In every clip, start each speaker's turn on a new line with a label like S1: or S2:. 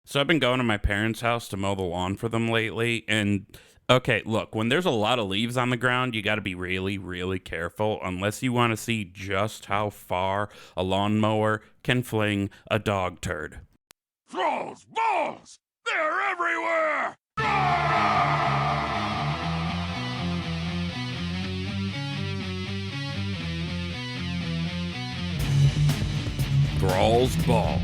S1: So I've been going to my parents' house to mow the lawn for them lately, and okay, look, when there's a lot of leaves on the ground, you got to be really, really careful unless you want to see just how far a lawnmower can fling a dog turd.
S2: Thrall's balls! They're everywhere!
S1: Thrall's Balls,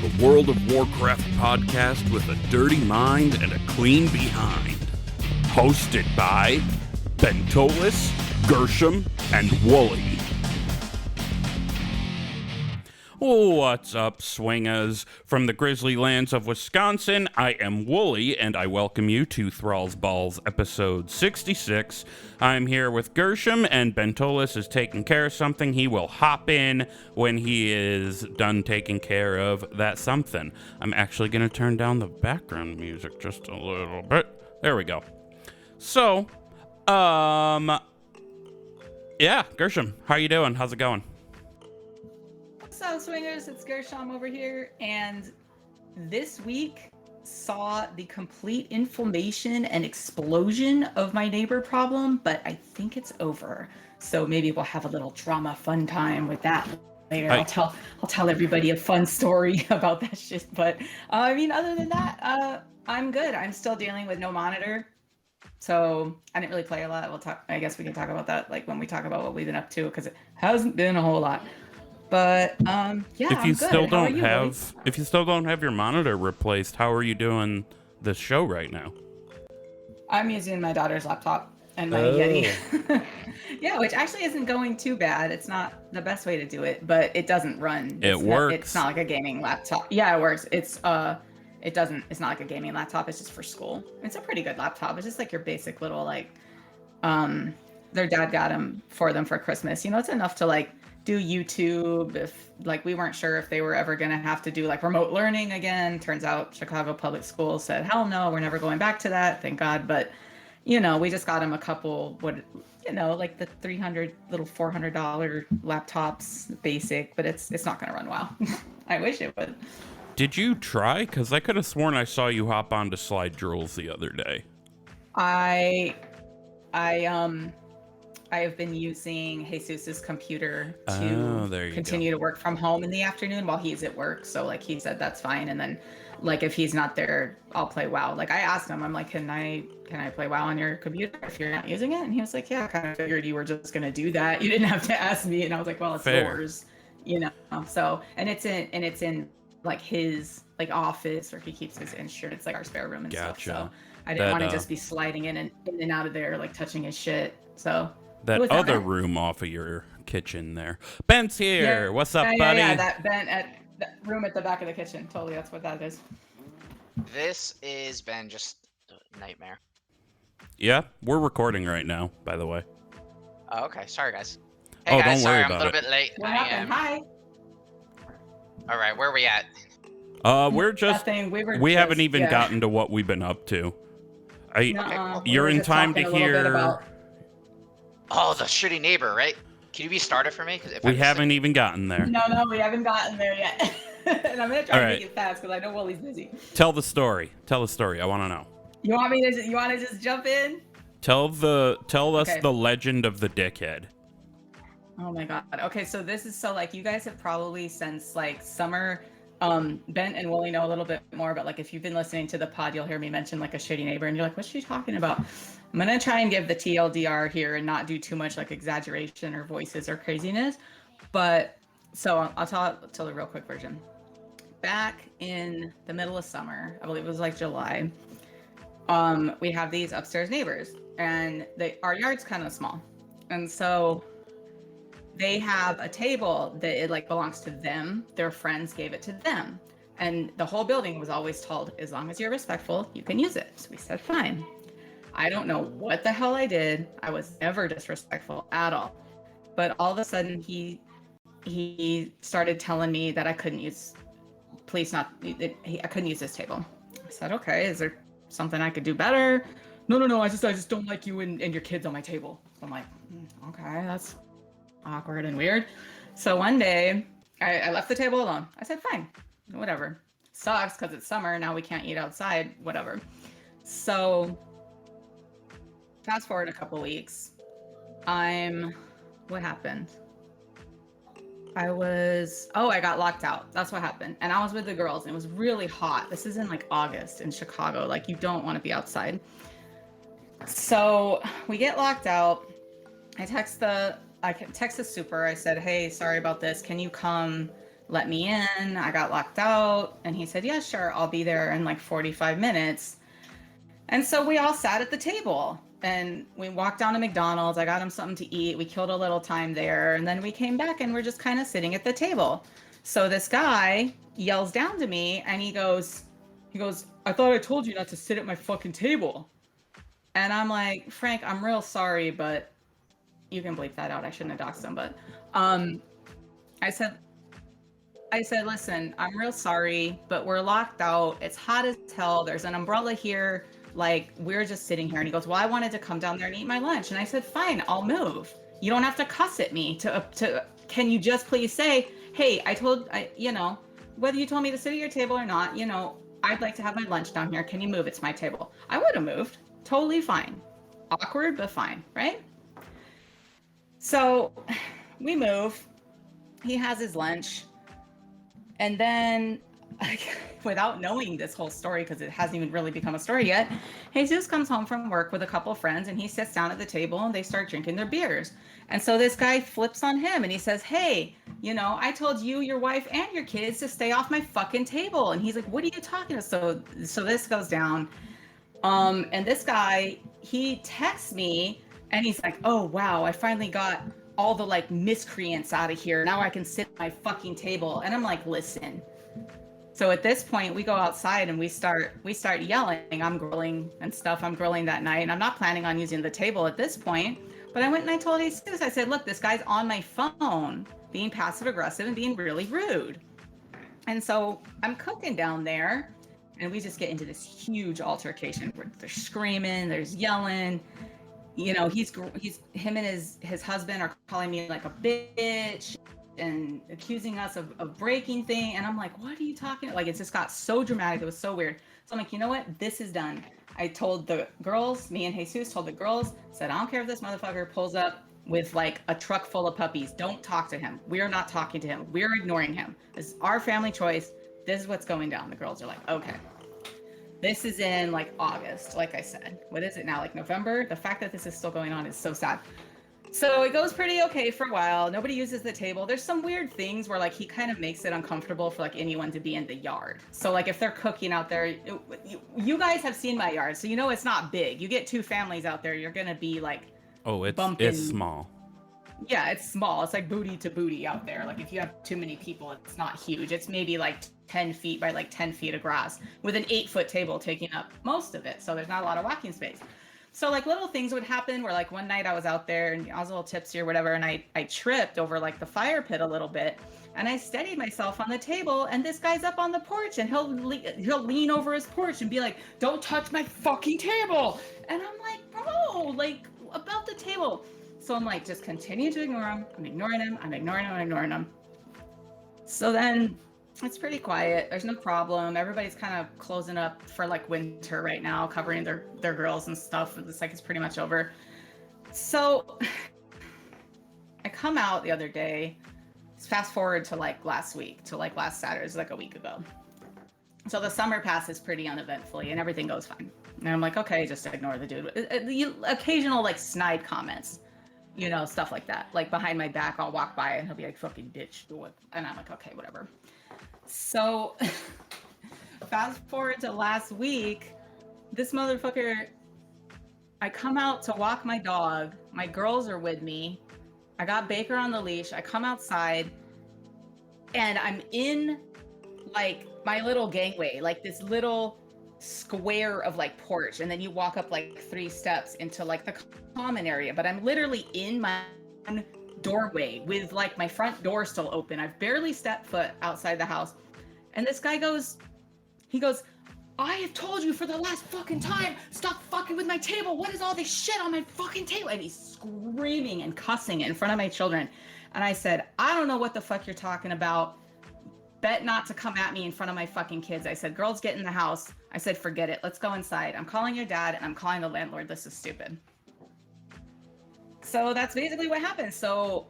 S1: the World of Warcraft podcast with a dirty mind and a clean behind. Hosted by Bentolas, Gershom, and Wooly. What's up, swingers? From the grizzly lands of Wisconsin, I am Wooly, and I welcome you to Thrall's Balls episode 66. I'm here with Gershom, and Bentolas is taking care of something. He will hop in when he is done taking care of that something. I'm actually going to turn down the background music just a little bit. There we go. So, yeah, Gershom, how you doing? How's it going?
S3: What's up, swingers? It's Gershom over here, and this week saw the complete inflammation and explosion of my neighbor problem, but I think it's over. So maybe we'll have a little drama fun time with that later. I'll tell everybody a fun story about that shit. But I mean, other than that, I'm good. I'm still dealing with no monitor. So I didn't really play a lot. I guess we can talk about that like when we talk about what we've been up to, because it hasn't been a whole lot. But yeah,
S1: if you
S3: I'm
S1: still
S3: good.
S1: don't have if you still don't have your monitor replaced, how are you doing this show right now?
S3: I'm using my daughter's laptop and my Yeti. Yeah, which actually isn't going too bad. It's not the best way to do it, but it doesn't run.
S1: It works.
S3: It's not like a gaming laptop. Yeah, it works. It's not like a gaming laptop. It's just for school. It's a pretty good laptop. It's just like your basic little like their dad got them for Christmas. You know, it's enough to like do YouTube if like we weren't sure if they were ever going to have to do like remote learning again. Turns out Chicago public schools said, hell no, we're never going back to that. Thank God. But you know, we just got them a couple, like the $300 little $400 laptops, basic, but it's not going to run well. I wish it would.
S1: Did you try? Because I could have sworn I saw you hop onto Slide Drills the other day.
S3: I have been using Jesus's computer to continue to work from home in the afternoon while he's at work. So like he said, that's fine. And then like if he's not there, I'll play WoW. Like I asked him, I'm like, can I play WoW on your computer if you're not using it? And he was like, yeah, I kind of figured you were just going to do that. You didn't have to ask me. And I was like, well, it's yours, you know? So, and it's in like his like office where he keeps his insurance, like our spare room and stuff. So I didn't want to just be sliding in and out of there, like touching his shit. So
S1: that other room off of your kitchen there. Ben's here. Yeah, what's up, buddy?
S3: Yeah, that Ben at that room at the back of the kitchen. Totally, that's what that is.
S4: This is Ben, just a nightmare.
S1: Yeah, we're recording right now, by the way.
S4: Oh, okay. Sorry, guys. Hey, guys,
S1: don't worry
S4: I'm
S1: about
S4: a little bit late.
S3: What happened? Hi.
S4: All right, where are we at?
S1: We're just we haven't even gotten to what we've been up to. You're in time to hear.
S4: Oh, the shitty neighbor, right? Can you restart it for me?
S1: We haven't even gotten there.
S3: No, we haven't gotten there yet. And I'm gonna try to make it fast because I know Willie's busy.
S1: Tell the story. I want to know.
S3: You want to just jump in?
S1: Tell us the legend of the dickhead.
S3: Oh my God. Okay, so this is like you guys have probably since like summer. Ben and Willie know a little bit more, but like if you've been listening to the pod, you'll hear me mention like a shitty neighbor, and you're like, what's she talking about? I'm gonna try and give the TLDR here and not do too much like exaggeration or voices or craziness. But so I'll tell the real quick version. Back in the middle of summer, I believe it was like July, we have these upstairs neighbors, and our yard's kind of small, and so they have a table that it like belongs to them. Their friends gave it to them. And the whole building was always told, as long as you're respectful, you can use it. So we said, fine. I don't know what the hell I did. I was never disrespectful at all. But all of a sudden he started telling me that I couldn't use, I couldn't use this table. I said, okay, is there something I could do better? No, I just don't like you and your kids on my table. So I'm like, okay, that's awkward and weird. So one day I left the table alone. I said, fine, whatever. sucks because it's summer. Now we can't eat outside, whatever. So fast forward a couple weeks. What happened? I got locked out. That's what happened. And I was with the girls and it was really hot. This is in like August in Chicago. Like you don't want to be outside. So we get locked out. I text the super. I said, hey, sorry about this. Can you come let me in? I got locked out. And he said, yeah, sure. I'll be there in like 45 minutes. And so we all sat at the table and we walked down to McDonald's. I got him something to eat. We killed a little time there. And then we came back and we're just kind of sitting at the table. So this guy yells down to me and he goes, I thought I told you not to sit at my fucking table. And I'm like, Frank, I'm real sorry, but you can bleep that out. I shouldn't have doxed him, but I said, listen, I'm real sorry, but we're locked out. It's hot as hell. There's an umbrella here. Like, we're just sitting here. And he goes, well, I wanted to come down there and eat my lunch. And I said, fine, I'll move. You don't have to cuss at me can you just please say, hey, whether you told me to sit at your table or not, I'd like to have my lunch down here. Can you move? It's my table. I would have moved. Totally fine. Awkward, but fine, right? So we move. He has his lunch. And then, without knowing this whole story, because it hasn't even really become a story yet, Jesus comes home from work with a couple of friends and he sits down at the table and they start drinking their beers. And so this guy flips on him and he says, hey, I told you, your wife, and your kids to stay off my fucking table. And he's like, what are you talking about? So this goes down. And this guy, he texts me and he's like, oh, wow, I finally got all the like miscreants out of here. Now I can sit at my fucking table. And I'm like, listen. So at this point we go outside and we start yelling. I'm grilling and stuff. I'm grilling that night and I'm not planning on using the table at this point. But I went and I told Jesus, I said, look, this guy's on my phone being passive aggressive and being really rude. And so I'm cooking down there and we just get into this huge altercation where they're screaming, there's yelling. Him and his husband are calling me like a bitch and accusing us of breaking thing. And I'm like, what are you talking about? Like, it just got so dramatic. It was so weird. So I'm like, you know what? This is done. I told the girls, me and Jesus told the girls, said, I don't care if this motherfucker pulls up with like a truck full of puppies. Don't talk to him. We're not talking to him. We're ignoring him. This is our family choice. This is what's going down. The girls are like, okay. This is in like August, like I said. What is it now? Like November? The fact that this is still going on is so sad. So it goes pretty okay for a while. Nobody uses the table. There's some weird things where like he kind of makes it uncomfortable for like anyone to be in the yard. So like if they're cooking out there, you guys have seen my yard, so it's not big. You get two families out there, you're gonna be like,
S1: it's small.
S3: Yeah, it's small. It's like booty to booty out there. Like if you have too many people, it's not huge. It's maybe like 10 feet by like 10 feet of grass with an 8-foot table taking up most of it. So there's not a lot of walking space. So like little things would happen where like one night I was out there and I was a little tipsy or whatever. And I tripped over like the fire pit a little bit and I steadied myself on the table and this guy's up on the porch and he'll lean over his porch and be like, don't touch my fucking table. And I'm like, bro, like about the table. So I'm like, just continue to ignore him. I'm ignoring him. So then it's pretty quiet. There's no problem. Everybody's kind of closing up for like winter right now, covering their grills and stuff. It's like it's pretty much over. So I come out the other day. Fast forward to like last week, to like last Saturday, it's like a week ago. So the summer passes pretty uneventfully and everything goes fine. And I'm like, okay, just ignore the dude. The occasional like snide comments. Stuff like that. Like behind my back, I'll walk by and he'll be like, fucking bitch. And I'm like, okay, whatever. So fast forward to last week, this motherfucker, I come out to walk my dog. My girls are with me. I got Baker on the leash. I come outside and I'm in like my little gangway, like this little square of like porch, and then you walk up like 3 steps into like the common area, but I'm literally in my doorway with like my front door still open. I've barely stepped foot outside the house, and this guy goes, I have told you for the last fucking time, stop fucking with my table. What is all this shit on my fucking table? And he's screaming and cussing in front of my children. And I said, I don't know what the fuck you're talking about. bet not to come at me in front of my fucking kids. I said, girls, get in the house. I said, forget it. Let's go inside. I'm calling your dad and I'm calling the landlord. This is stupid. So that's basically what happened. So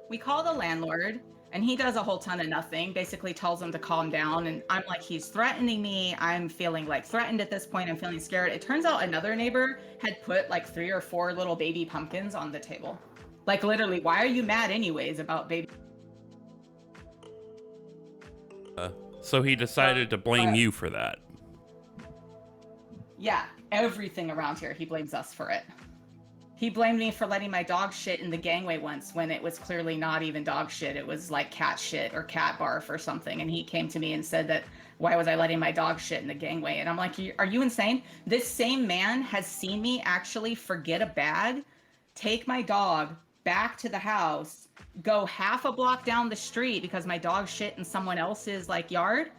S3: we call the landlord and he does a whole ton of nothing, basically tells them to calm down. And I'm like, he's threatening me. I'm feeling like threatened at this point. I'm feeling scared. It turns out another neighbor had put like 3 or 4 little baby pumpkins on the table. Like literally, why are you mad anyways about baby?
S1: So he decided to blame you for that.
S3: Yeah, everything around here, he blames us for it. He blamed me for letting my dog shit in the gangway once when it was clearly not even dog shit. It was like cat shit or cat barf or something. And he came to me and said that, why was I letting my dog shit in the gangway? And I'm like, are you insane? This same man has seen me actually forget a bag, take my dog back to the house, go half a block down the street because my dog shit in someone else's like yard,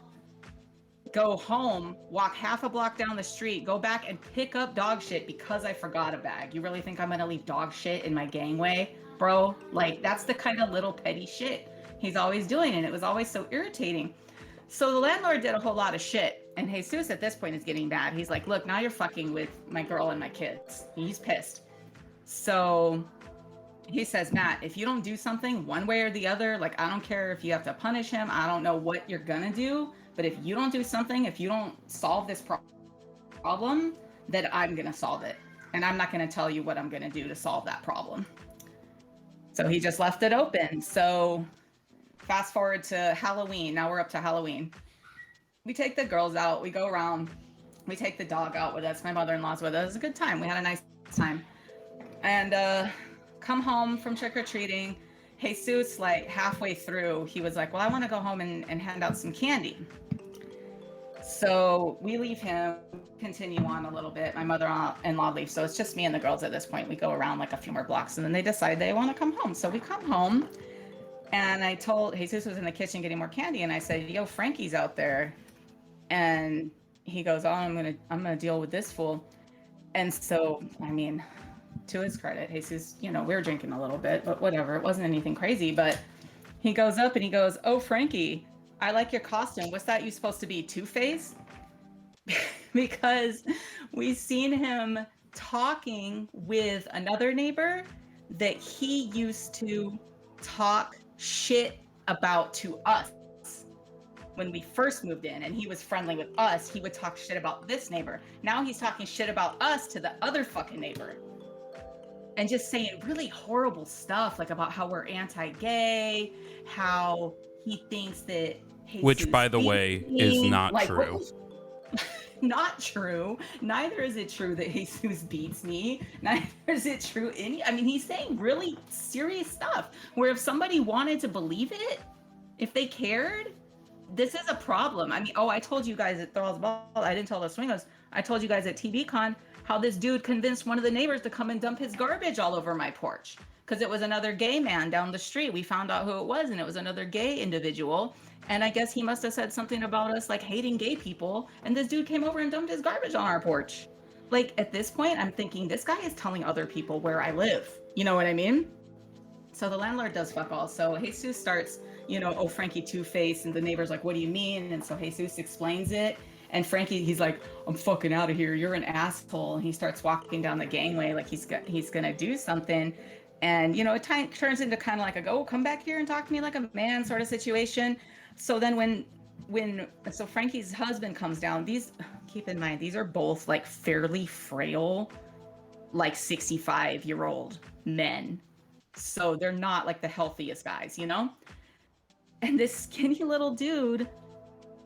S3: go home, walk half a block down the street, go back and pick up dog shit because I forgot a bag. You really think I'm gonna leave dog shit in my gangway, bro? Like, that's the kind of little petty shit he's always doing, and it was always so irritating. So the landlord did a whole lot of shit, and Jesus at this point is getting mad. He's like, look, now you're fucking with my girl and my kids. He's pissed. So he says, Matt, if you don't do something one way or the other, like, I don't care if you have to punish him, I don't know what you're gonna do, but if you don't do something, if you don't solve this problem, then I'm gonna solve it. And I'm not gonna tell you what I'm gonna do to solve that problem. So he just left it open. So fast forward to Halloween. Now we're up to Halloween. We take the girls out, we go around, we take the dog out with us. My mother-in-law's with us. It was a good time. We had a nice time. And come home from trick-or-treating. Jesus, like halfway through, he was like, well, I want to go home and hand out some candy. So we leave him, continue on a little bit. My mother-in-law leaves. So it's just me and the girls at this point. We go around like a few more blocks and then they decide they want to come home. So we come home and I told, Jesus was in the kitchen getting more candy. And I said, yo, Frankie's out there. And he goes, oh, I'm gonna deal with this fool. And so, I mean, to his credit, Jesus, you know, we were drinking a little bit, but whatever. It wasn't anything crazy. But he goes up and he goes, oh, Frankie, I like your costume. What's that? You supposed to be Two-Face? Because we seen him talking with another neighbor that he used to talk shit about to us. When we first moved in and he was friendly with us, he would talk shit about this neighbor. Now he's talking shit about us to the other fucking neighbor. And just saying really horrible stuff, like about how we're anti-gay, how he thinks that Jesus
S1: Which, by the way, is not like, true.
S3: Not true. Neither is it true that Jesus beats me. Neither is it true I mean, he's saying really serious stuff where if somebody wanted to believe it, if they cared, this is a problem. I mean, I told you guys at ThrallsBall, I didn't tell the Swingos, I told you guys at TBCon how this dude convinced one of the neighbors to come and dump his garbage all over my porch because it was another gay man down the street. We found out who it was, and it was another gay individual. And I guess he must have said something about us like hating gay people, and this dude came over and dumped his garbage on our porch. Like, at this point, I'm thinking this guy is telling other people where I live. You know what I mean? So the landlord does fuck all. So Jesus starts, you know, oh, Frankie Two-Face, and the neighbor's like, what do you mean? And so Jesus explains it. And Frankie, he's like, I'm fucking out of here. You're an asshole. And he starts walking down the gangway like he's gonna do something. And, you know, it turns into kind of like a come back here and talk to me like a man sort of situation. So then so Frankie's husband comes down, keep in mind, these are both like fairly frail, like 65-year-old men. So they're not like the healthiest guys, you know? And this skinny little dude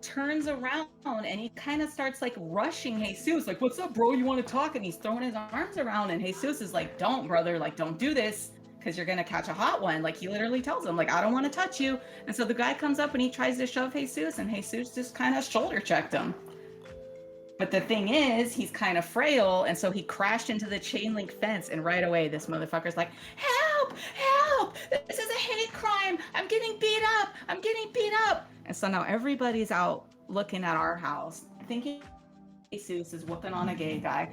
S3: turns around and he kind of starts like rushing Jesus, like, what's up, bro? You want to talk? And he's throwing his arms around, and Jesus is like, don't, brother, like, don't do this because you're gonna catch a hot one. Like, he literally tells him, like, I don't want to touch you. And so the guy comes up and he tries to shove Jesus, and Jesus just kind of shoulder checked him. But the thing is, he's kind of frail, and so he crashed into the chain link fence, and right away this motherfucker's like, help, help, this is a hate crime, I'm getting beat up. And so now everybody's out looking at our house, thinking Jesus is whooping on a gay guy.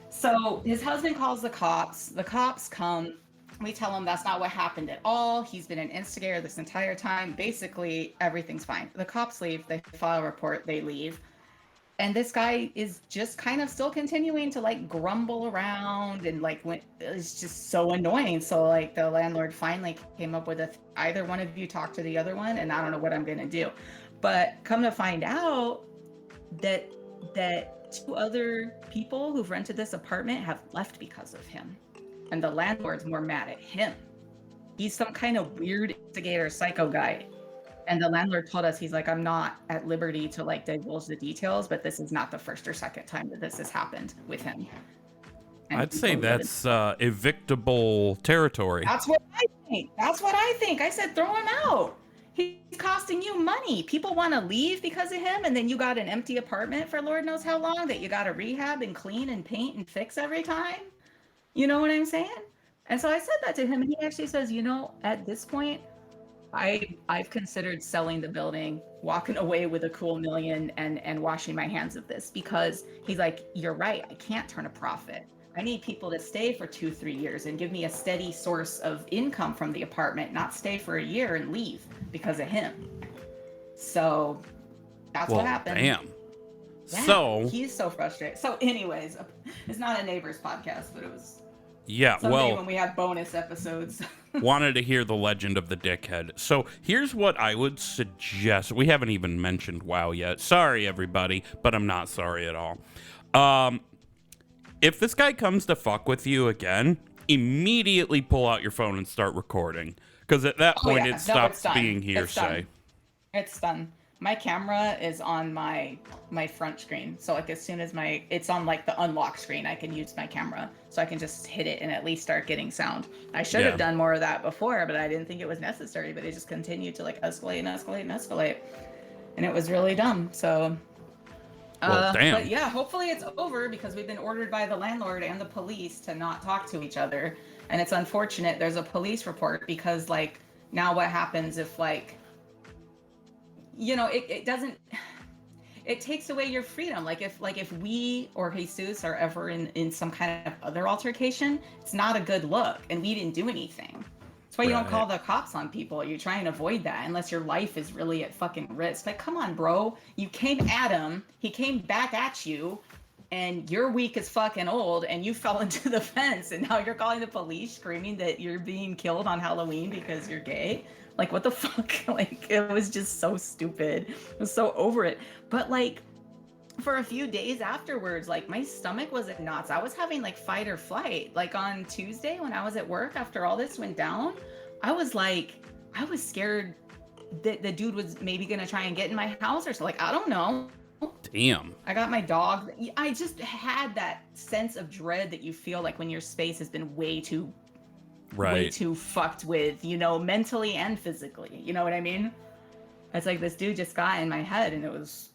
S3: So his husband calls the cops come, We tell him that's not what happened at all. He's been an instigator this entire time. Basically, everything's fine. The cops leave. They file a report. They leave. And this guy is just kind of still continuing to like grumble around and like it's just so annoying. So like the landlord finally came up with either one of you talk to the other one, and I don't know what I'm gonna do. But come to find out that 2 other people who've rented this apartment have left because of him. And the landlord's more mad at him. He's some kind of weird instigator psycho guy. And the landlord told us, he's like, I'm not at liberty to like divulge the details, but this is not the first or second time that this has happened with him. And
S1: I'd say that's evictable territory.
S3: That's what I think. I said, throw him out. He's costing you money. People want to leave because of him, and then you got an empty apartment for Lord knows how long that you got to rehab and clean and paint and fix every time. You know what I'm saying? And so I said that to him, and he actually says, at this point, I've considered selling the building, walking away with a cool $1 million and washing my hands of this, because he's like, you're right, I can't turn a profit. I need people to stay for 2-3 years and give me a steady source of income from the apartment, not stay for a year and leave because of him. So that's what happened.
S1: Damn.
S3: Yeah,
S1: So
S3: he's so frustrated. So anyways, it's not a neighbor's podcast, but it was
S1: someday
S3: when we have bonus episodes.
S1: Wanted to hear the legend of the dickhead. So here's what I would suggest. We haven't even mentioned WoW yet. Sorry, everybody, but I'm not sorry at all. If this guy comes to fuck with you again, immediately pull out your phone and start recording. Because at that point, it stops being hearsay.
S3: It's done. My camera is on my front screen. So like as soon as it's on like the unlock screen, I can use my camera. So I can just hit it and at least start getting sound. I should have done more of that before, but I didn't think it was necessary. But it just continued to like escalate and escalate and escalate. And it was really dumb. So
S1: damn.
S3: But yeah, hopefully it's over, because we've been ordered by the landlord and the police to not talk to each other. And it's unfortunate there's a police report, because like now what happens if like, it takes away your freedom. Like if we or Jesus are ever in some kind of other altercation, it's not a good look, and we didn't do anything. That's why you don't call the cops on people. You try and avoid that unless your life is really at fucking risk. Like, come on, bro. You came at him. He came back at you, and you're weak as fucking old, and you fell into the fence, and now you're calling the police screaming that you're being killed on Halloween because you're gay. Like, what the fuck? Like, it was just so stupid. I was so over it. But like, for a few days afterwards, like my stomach was in knots. I was having like fight or flight. Like on Tuesday when I was at work after all this went down, I was scared that the dude was maybe gonna try and get in my house or so. Like, I don't know.
S1: Damn.
S3: I got my dog. I just had that sense of dread that you feel like when your space has been way too fucked with, mentally and physically. You know what I mean? It's like this dude just got in my head, and it was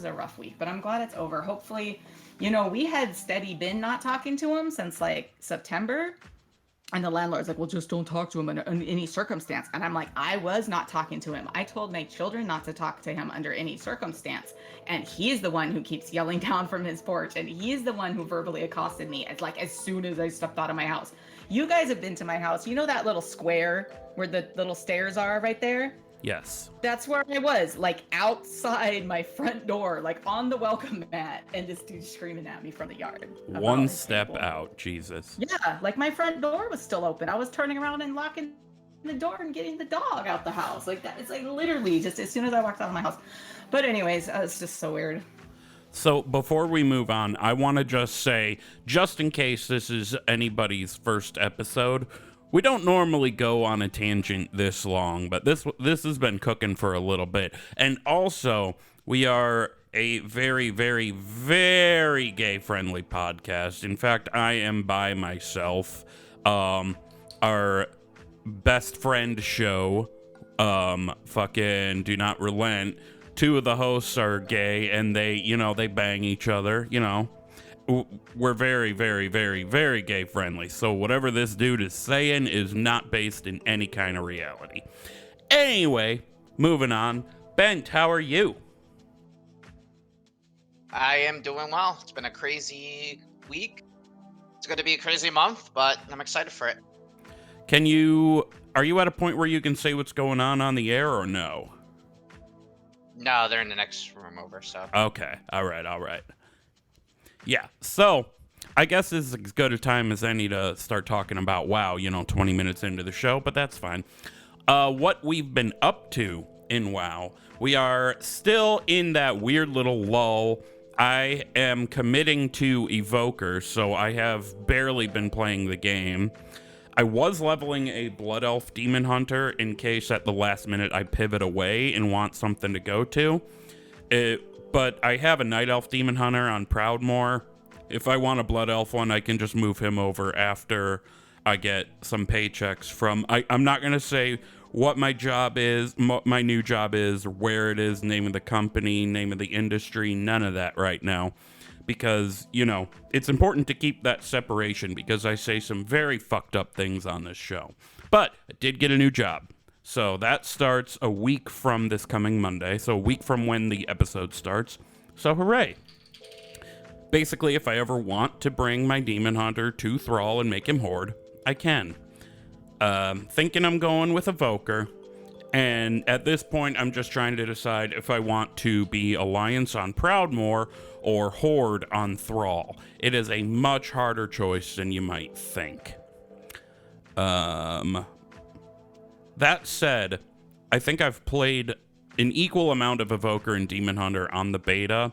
S3: a rough week, but I'm glad it's over. Hopefully, we had steady been not talking to him since like September, and the landlord's like, well, just don't talk to him under any circumstance. And I'm like, I was not talking to him. I told my children not to talk to him under any circumstance, and he's the one who keeps yelling down from his porch, and he's the one who verbally accosted me as soon as I stepped out of my house. You guys have been to my house. You know that little square where the little stairs are right there?
S1: Yes.
S3: That's where I was, like outside my front door, like on the welcome mat, and this dude screaming at me from the yard.
S1: One step out, Jesus.
S3: Yeah, like my front door was still open. I was turning around and locking the door and getting the dog out the house. Like that. It's like literally just as soon as I walked out of my house. But anyways, it's just so weird.
S1: So before we move on, I want to just say, just in case this is anybody's first episode, we don't normally go on a tangent this long, but this has been cooking for a little bit. And also, we are a very, very, very gay-friendly podcast. In fact, I am by myself. Our best friend show, fucking Do Not Relent, 2 of the hosts are gay, and they bang each other, We're very, very, very, very gay friendly. So whatever this dude is saying is not based in any kind of reality. Anyway, moving on. Bent, how are you?
S4: I am doing well. It's been a crazy week. It's going to be a crazy month, but I'm excited for it.
S1: Are you at a point where you can say what's going on the air or no?
S4: No, they're in the next room over, so.
S1: Okay. All right. Yeah. So I guess this is as good a time as any to start talking about WoW, 20 minutes into the show, but that's fine. What we've been up to in WoW, we are still in that weird little lull. I am committing to Evoker, so I have barely been playing the game. I was leveling a Blood Elf Demon Hunter in case at the last minute I pivot away and want something to go to. But I have a Night Elf Demon Hunter on Proudmoore. If I want a Blood Elf one, I can just move him over after I get some paychecks from... I'm not going to say what my job is, my new job is, where it is, name of the company, name of the industry, none of that right now. Because, it's important to keep that separation because I say some very fucked up things on this show. But I did get a new job. So that starts a week from this coming Monday. So a week from when the episode starts. So hooray. Basically, if I ever want to bring my Demon Hunter to Thrall and make him Horde, I can. Thinking I'm going with Evoker. And at this point, I'm just trying to decide if I want to be Alliance on Proudmoore or Horde on Thrall. It is a much harder choice than you might think. That said, I think I've played an equal amount of Evoker and Demon Hunter on the beta.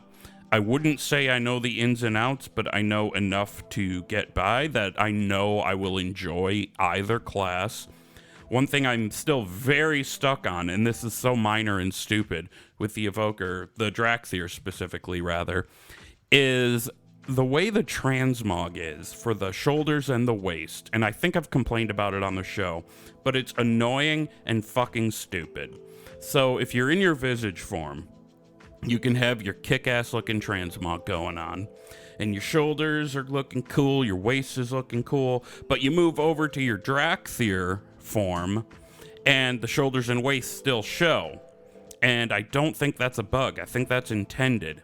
S1: I wouldn't say I know the ins and outs, but I know enough to get by that I know I will enjoy either class. One thing I'm still very stuck on, and this is so minor and stupid with the Evoker, the Draxir specifically rather, is the way the transmog is for the shoulders and the waist. And I think I've complained about it on the show, but it's annoying and fucking stupid. So if you're in your Visage form, you can have your kick-ass looking transmog going on, and your shoulders are looking cool, your waist is looking cool, but you move over to your Draxir form and the shoulders and waist still show. And I don't think that's a bug. I think that's intended.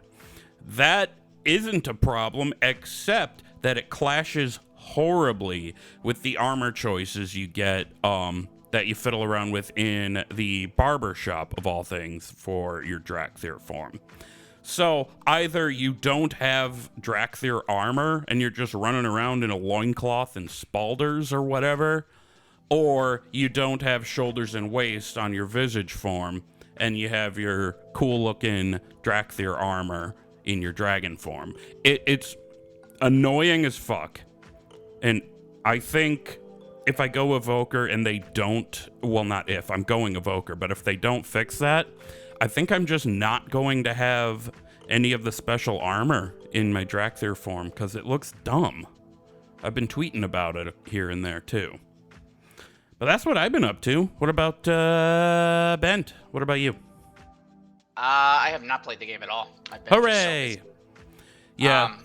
S1: That isn't a problem, except that it clashes horribly with the armor choices you get that you fiddle around with in the barber shop of all things for your Draxir form. So either you don't have Draxir armor and you're just running around in a loincloth and spalders or whatever, or you don't have shoulders and waist on your Visage form, and you have your cool-looking Draxir armor in your dragon form. It's annoying as fuck. And I think if I go Evoker and they don't... Well, not if. I'm going Evoker. But if they don't fix that, I think I'm just not going to have any of the special armor in my Draxir form, because it looks dumb. I've been tweeting about it here and there, too. But that's what I've been up to. What about Bent? What about you?
S4: I have not played the game at all. I've been
S1: Hooray! Yeah.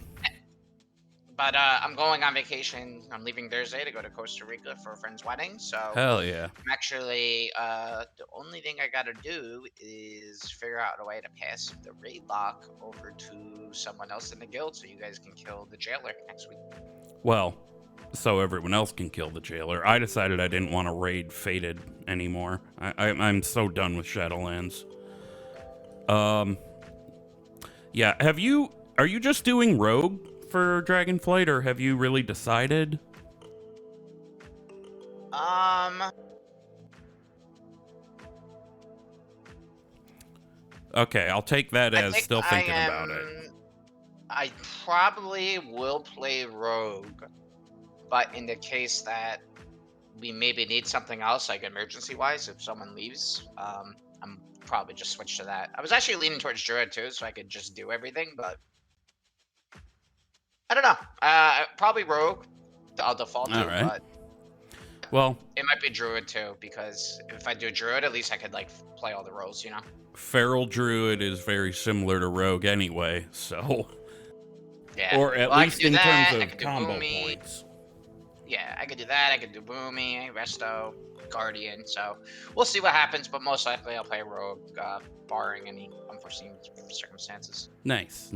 S4: But I'm going on vacation. I'm leaving Thursday to go to Costa Rica for a friend's wedding. So
S1: Hell yeah.
S4: I'm actually the only thing I gotta do is figure out a way to pass the raid lock over to someone else in the guild, so you guys can kill the jailer next week.
S1: Well, so everyone else can kill the jailer. I decided I didn't want to raid Fated anymore. I'm so done with Shadowlands. Yeah, are you just doing Rogue for Dragonflight, or have you really decided? Okay, I'll take that as still thinking about it.
S4: I probably will play Rogue, but in the case that we maybe need something else, like emergency-wise, if someone leaves, I'm probably just switch to that. I was actually leaning towards Druid too, so I could just do everything, but I don't know. Probably Rogue. I'll default to,
S1: right.
S4: But
S1: well,
S4: it might be Druid too, because if I do Druid, at least I could play all the roles,
S1: Feral Druid is very similar to Rogue anyway, so
S4: yeah.
S1: Or at least in terms of combo points.
S4: Yeah, I could do that. I could do Boomy, Resto, Guardian. So we'll see what happens, but most likely I'll play Rogue, barring any unforeseen circumstances.
S1: Nice.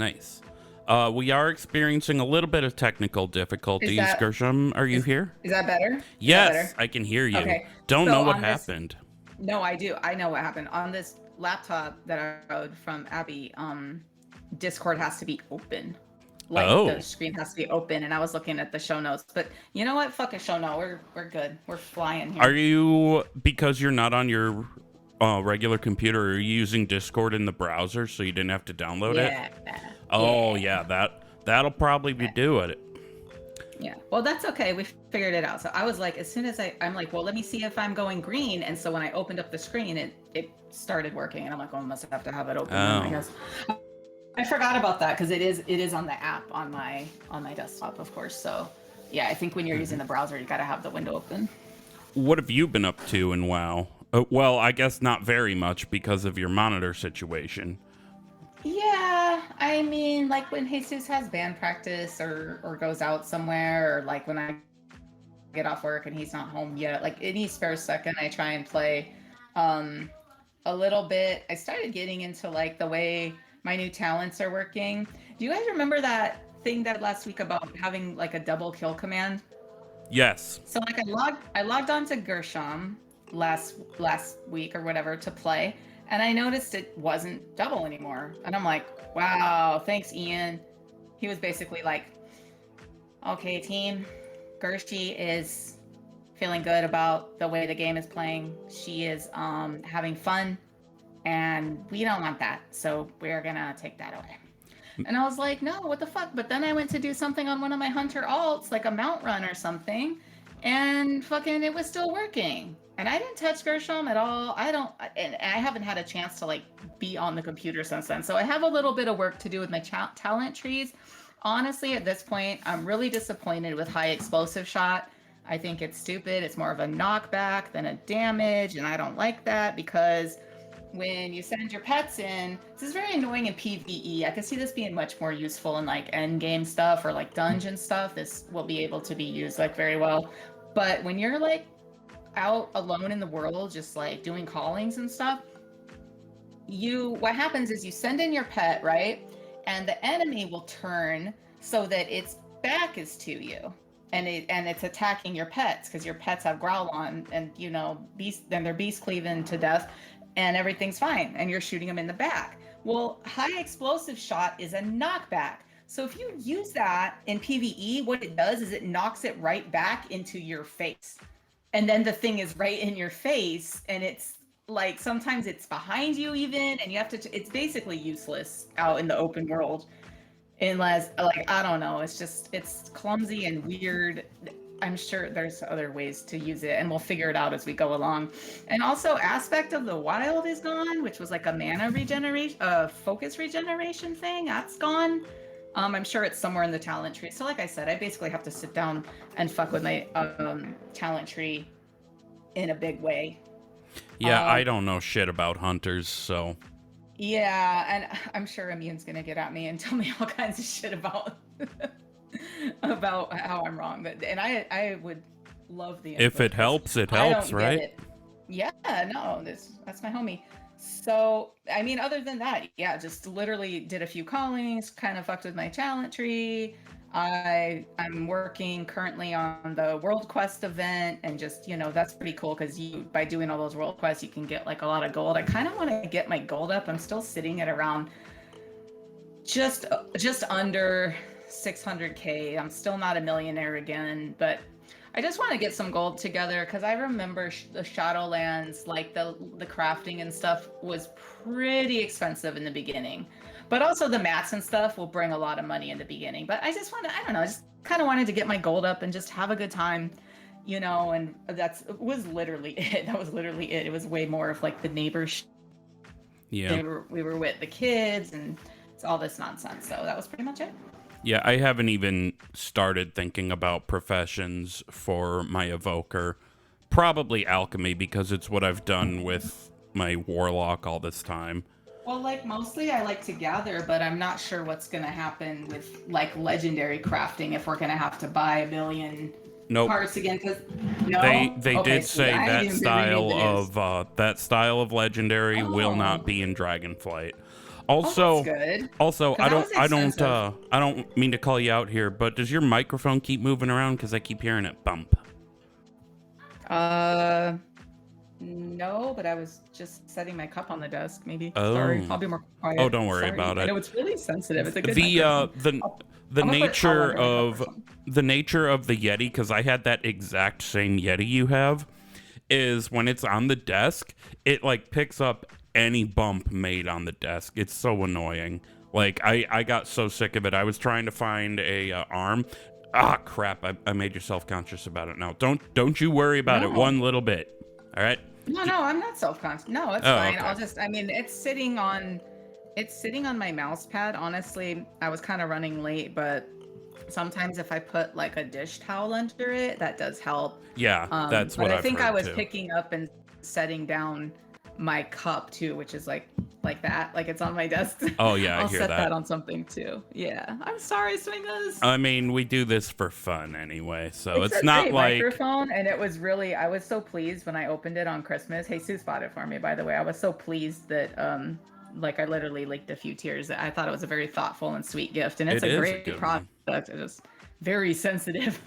S1: We are experiencing a little bit of technical difficulties. Gershom, are you here?
S3: Is that better?
S1: Yes, I can hear you.
S3: Okay.
S1: Don't
S3: So
S1: know what
S3: on
S1: happened.
S3: No, I do. I know what happened. On this laptop that I borrowed from Abby, Discord has to be open. Like the screen has to be open, and I was looking at the show notes. But you know what? Fuck a show note. We're good. We're flying here.
S1: Are you, because you're not on your regular computer, are you using Discord in the browser so you didn't have to download it? Oh yeah, that'll probably be doing it.
S3: Yeah. Well, that's okay. We figured it out. So I was like, as soon as I'm like, well, let me see if I'm going green. And so when I opened up the screen, it started working, and I'm like, oh, I must have to have it open. I guess. I forgot about that because it is on the app on my desktop, of course. So yeah, I think when you're using the browser, you got to have the window open.
S1: What have you been up to in WoW? Well, I guess not very much because of your monitor situation.
S3: Yeah, I mean, like when Jesus has band practice or goes out somewhere, or like when I get off work and he's not home yet, like any spare second, I try and play a little bit. I started getting into like the way my new talents are working. Do you guys remember that thing that last week about having like a double kill command?
S1: Yes.
S3: So like I logged on to Gershom last week or whatever to play, and I noticed it wasn't double anymore. And I'm like, wow, thanks, Ian. He was basically like, okay, team, Gershie is feeling good about the way the game is playing. She is having fun, and we don't want that. So we're gonna take that away. And I was like, no, what the fuck? But then I went to do something on one of my hunter alts, like a mount run or something, and fucking it was still working. And I didn't touch Gershom at all. And I haven't had a chance to like be on the computer since then. So I have a little bit of work to do with my talent trees. Honestly, at this point, I'm really disappointed with high explosive shot. I think it's stupid. It's more of a knockback than a damage. And I don't like that because when you send your pets in, this is very annoying in PvE. I can see this being much more useful in like end game stuff or like dungeon stuff. This will be able to be used like very well. But when you're like out alone in the world, just like doing callings and stuff, what happens is you send in your pet, right? And the enemy will turn so that its back is to you. And it's attacking your pets because your pets have growl on, and you know, they're beast cleaving to death. And everything's fine, and you're shooting them in the back. Well, high explosive shot is a knockback. So if you use that in PvE, what it does is it knocks it right back into your face. And then the thing is right in your face, and it's like sometimes it's behind you even, and you have to, it's basically useless out in the open world. Unless, like, I don't know, it's clumsy and weird. I'm sure there's other ways to use it, and we'll figure it out as we go along. And also, Aspect of the Wild is gone, which was like a mana regeneration, focus regeneration thing. That's gone. I'm sure it's somewhere in the talent tree. So like I said, I basically have to sit down and fuck with my talent tree in a big way.
S1: Yeah, I don't know shit about hunters, so.
S3: Yeah, and I'm sure Amin's gonna get at me and tell me all kinds of shit about about how I'm wrong. But and I would love the input.
S1: If it helps, it helps, right?
S3: Yeah, no, that's my homie. So I mean, other than that, yeah, just literally did a few callings, kind of fucked with my talent tree. I'm working currently on the World Quest event, and just, you know, that's pretty cool because by doing all those World Quests, you can get like a lot of gold. I kind of want to get my gold up. I'm still sitting at around just under 600k. I'm still not a millionaire again, but I just want to get some gold together because I remember the Shadowlands, like the crafting and stuff was pretty expensive in the beginning. But also the mats and stuff will bring a lot of money in the beginning. But I just kind of wanted to get my gold up and just have a good time, you know, and was literally it. That was literally it. It was way more of like the neighbors.
S1: Yeah.
S3: We were with the kids and it's all this nonsense. So that was pretty much it.
S1: Yeah, I haven't even started thinking about professions for my evoker. Probably alchemy, because it's what I've done with my warlock all this time.
S3: Well, like, mostly I like to gather, but I'm not sure what's going to happen with, like, legendary crafting, if we're going to have to buy a billion parts again. Cause, no?
S1: They did say that style of legendary will not be in Dragonflight. Also,
S3: that's good.
S1: also,
S3: 'Cause that was expensive.
S1: I don't mean to call you out here, but does your microphone keep moving around? Because I keep hearing it bump.
S3: No, but I was just setting my cup on the desk. Maybe.
S1: Oh.
S3: Sorry, I'll be more quiet.
S1: Oh, don't worry
S3: Sorry.
S1: about
S3: I
S1: it.
S3: know it's really sensitive. It's a good
S1: The
S3: microphone.
S1: the
S3: I'm gonna put a towel
S1: nature
S3: under my
S1: of
S3: microphone.
S1: the nature of the Yeti, because I had that exact same Yeti you have, is when it's on the desk, it like picks up any bump made on the desk. It's so annoying. Like I got so sick of it. I was trying to find a arm. Ah, crap! I made you self-conscious about it. Now don't you worry about it
S3: No.
S1: one little bit. All right.
S3: No, I'm not self-conscious. No, it's
S1: Oh,
S3: fine.
S1: okay.
S3: I mean, it's sitting on my mouse pad. Honestly, I was kind of running late, but sometimes if I put like a dish towel under it, that does help.
S1: Yeah, that's what
S3: But I
S1: I've
S3: think I
S1: heard,
S3: was
S1: too.
S3: picking up and setting down my cup too, which is like that, like it's on my desk.
S1: Oh, yeah, I
S3: I'll
S1: hear
S3: set
S1: that.
S3: that on something too. Yeah, I'm sorry, Swingers.
S1: I mean, we do this for fun anyway, so
S3: It's
S1: it's
S3: a
S1: not
S3: great
S1: like
S3: microphone, and it was really, I was so pleased when I opened it on Christmas. Hey, Sue bought it for me, by the way. I was so pleased that like I literally leaked a few tears. I thought it was a very thoughtful and sweet gift, and it's
S1: It
S3: a
S1: is a
S3: great
S1: good
S3: product. It is very sensitive.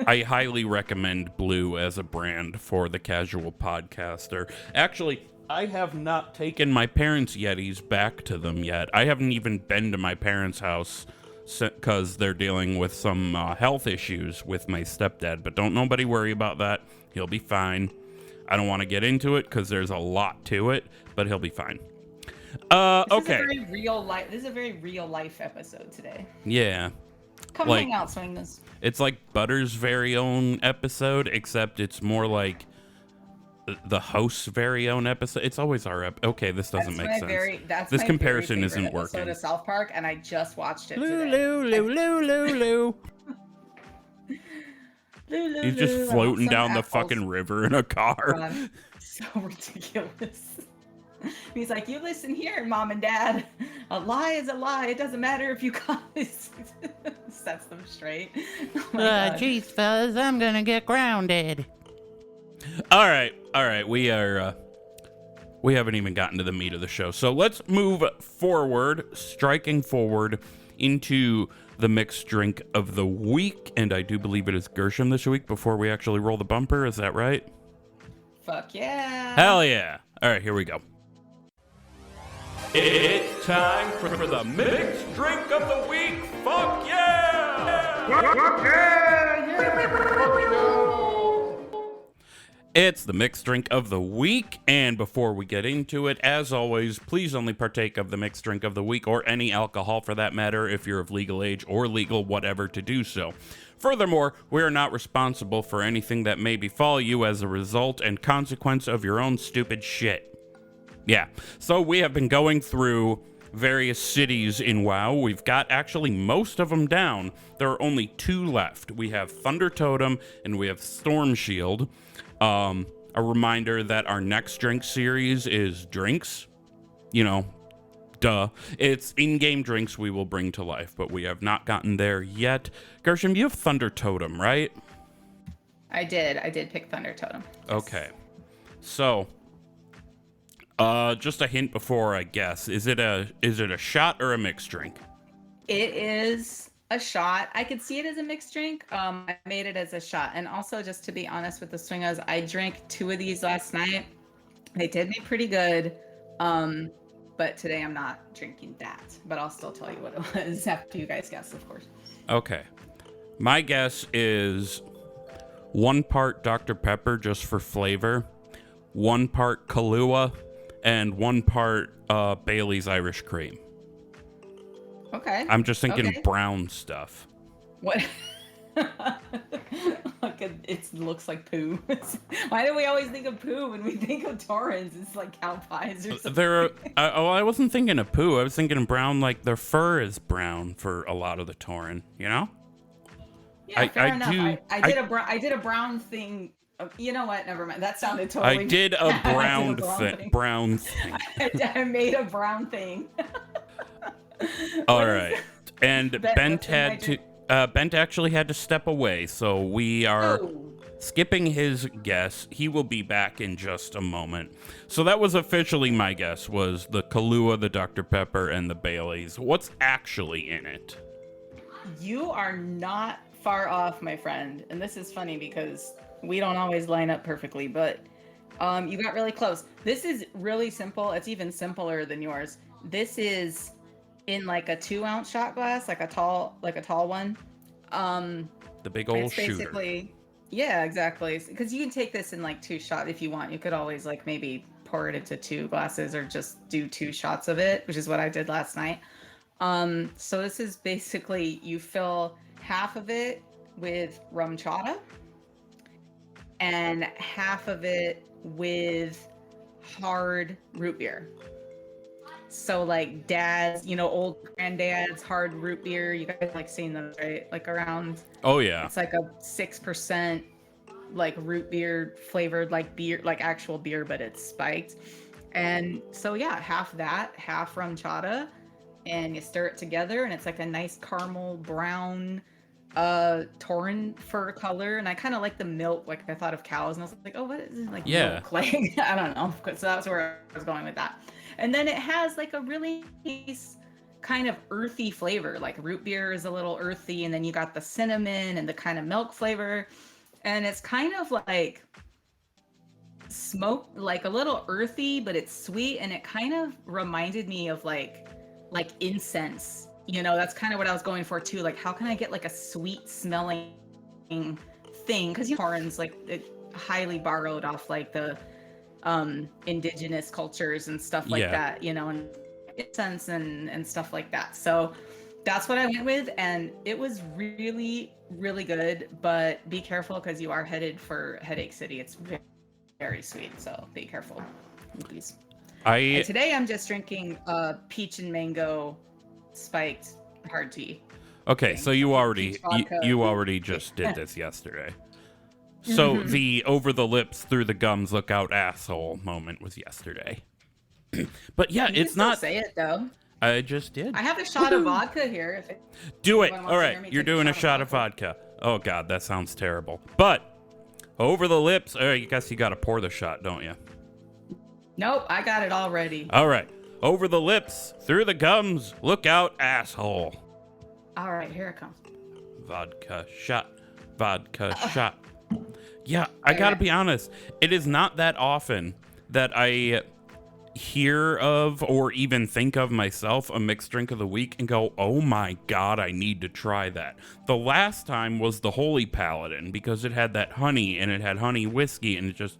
S1: I highly recommend Blue as a brand for the casual podcaster. Actually, I have not taken my parents' Yetis back to them yet. I haven't even been to my parents' house because they're dealing with some health issues with my stepdad. But don't nobody worry about that. He'll be fine. I don't want to get into it because there's a lot to it, but he'll be fine. Okay.
S3: This is a very real life. This is a very real life episode today.
S1: Yeah.
S3: Come
S1: Like-
S3: hang out, Swingers.
S1: It's like Butter's very own episode, except it's more like the host's very own episode. It's always our okay, this doesn't make sense. This comparison isn't working.
S3: To South Park, and I just watched it
S1: Lou,
S3: today.
S1: Lou. He's just floating down the fucking river in a car.
S3: God, so ridiculous. He's like, you listen here, Mom and Dad. A lie is a lie. It doesn't matter if you guys sets them straight. Oh my God.
S1: Jeez, fellas, I'm gonna get grounded. All right. We haven't even gotten to the meat of the show, so let's move forward, striking forward into the mixed drink of the week, and I do believe it is Gershom this week. Before we actually roll the bumper, is that right?
S3: Fuck yeah.
S1: Hell yeah! All right, here we go. It's time for the mixed drink of the week. Fuck yeah! It's the mixed drink of the week, and before we get into it, as always, please only partake of the mixed drink of the week, or any alcohol for that matter, if you're of legal age or legal whatever to do so. Furthermore, we are not responsible for anything that may befall you as a result and consequence of your own stupid shit. Yeah, so we have been going through various cities in WoW. We've got actually most of them down. There are only 2 left. We have Thunder Totem and we have Stormshield. A reminder that our next drink series is drinks. You know, duh. It's in-game drinks we will bring to life, but we have not gotten there yet. Gershom, you have Thunder Totem, right?
S3: I did pick Thunder Totem. Yes.
S1: Okay. So, just a hint before I guess. Is it a shot or a mixed drink?
S3: It is a shot. I could see it as a mixed drink. I made it as a shot. And also, just to be honest with the Swingers, I drank 2 of these last night. They did me pretty good. But today I'm not drinking that. But I'll still tell you what it was after you guys guess, of course.
S1: Okay. My guess is 1 part Dr. Pepper just for flavor, 1 part Kahlua, and 1 part Bailey's Irish Cream.
S3: Okay.
S1: I'm just thinking
S3: Okay.
S1: brown stuff.
S3: What? Look, it looks like poo. Why do we always think of poo when we think of Torrens? It's like cow pies or something.
S1: I wasn't thinking of poo. I was thinking of brown, like their fur is brown for a lot of the Tauren, you know?
S3: Yeah, fair
S1: I
S3: enough.
S1: do-
S3: I did a brown thing. You know what? Never mind. That sounded totally.
S1: I did a brown
S3: thing.
S1: brown thing.
S3: I made a brown thing.
S1: All
S3: What is
S1: right.
S3: that?
S1: And
S3: Ben,
S1: Bent
S3: what's in my
S1: had to Bent actually had to step away, so we are
S3: Oh,
S1: skipping his guess. He will be back in just a moment. So that was officially my guess, was the Kahlua, the Dr. Pepper, and the Baileys. What's actually in it?
S3: You are not far off, my friend. And this is funny because we don't always line up perfectly, but you got really close. This is really simple. It's even simpler than yours. This is in like a 2-ounce shot glass, like a tall one.
S1: The big old
S3: It's
S1: shooter.
S3: basically, yeah, exactly. Because you can take this in like 2 shots if you want. You could always like maybe pour it into 2 glasses or just do 2 shots of it, which is what I did last night. So this is basically, you fill half of it with RumChata and half of it with hard root beer. So like dad's, old granddad's hard root beer. You guys like seen those, right? Like around.
S1: Oh yeah.
S3: It's like a 6% like root beer flavored like beer, like actual beer, but it's spiked. And so yeah, half that, half RumChata, and you stir it together, and it's like a nice caramel brown torn fur color. And I kind of like the milk, like I thought of cows, and I was like, oh, what is it, like milk? Like I don't know. So that's where I was going with that. And then it has like a really nice kind of earthy flavor. Like root beer is a little earthy, and then you got the cinnamon and the kind of milk flavor. And it's kind of like smoke, like a little earthy, but it's sweet. And it kind of reminded me of like incense. That's kind of what I was going for too. Like, how can I get like a sweet smelling thing? Because horns, like, it highly borrowed off like the indigenous cultures and stuff like that, and incense and stuff like that. So that's what I went with, and it was really, really good. But be careful because you are headed for Headache City. It's very, very sweet, so be careful, please. And today I'm just drinking peach and mango spiked hard tea.
S1: Okay, so you already just did this yesterday. So the over the lips, through the gums, look out asshole moment was yesterday. But yeah, it's not.
S3: Say it though.
S1: I just did.
S3: I have a shot of vodka here.
S1: Do it. All right, you're doing a shot of vodka. Oh God, that sounds terrible. But over the lips, I guess you got to pour the shot, don't you?
S3: Nope, I got it already.
S1: All right, over the lips, through the gums, look out asshole.
S3: All right, here it comes.
S1: Vodka shot. Vodka shot. Yeah, I gotta be honest. It is not that often that I hear of or even think of myself a mixed drink of the week and go, oh my God, I need to try that. The last time was the Holy Paladin because it had that honey and it had honey whiskey and it just,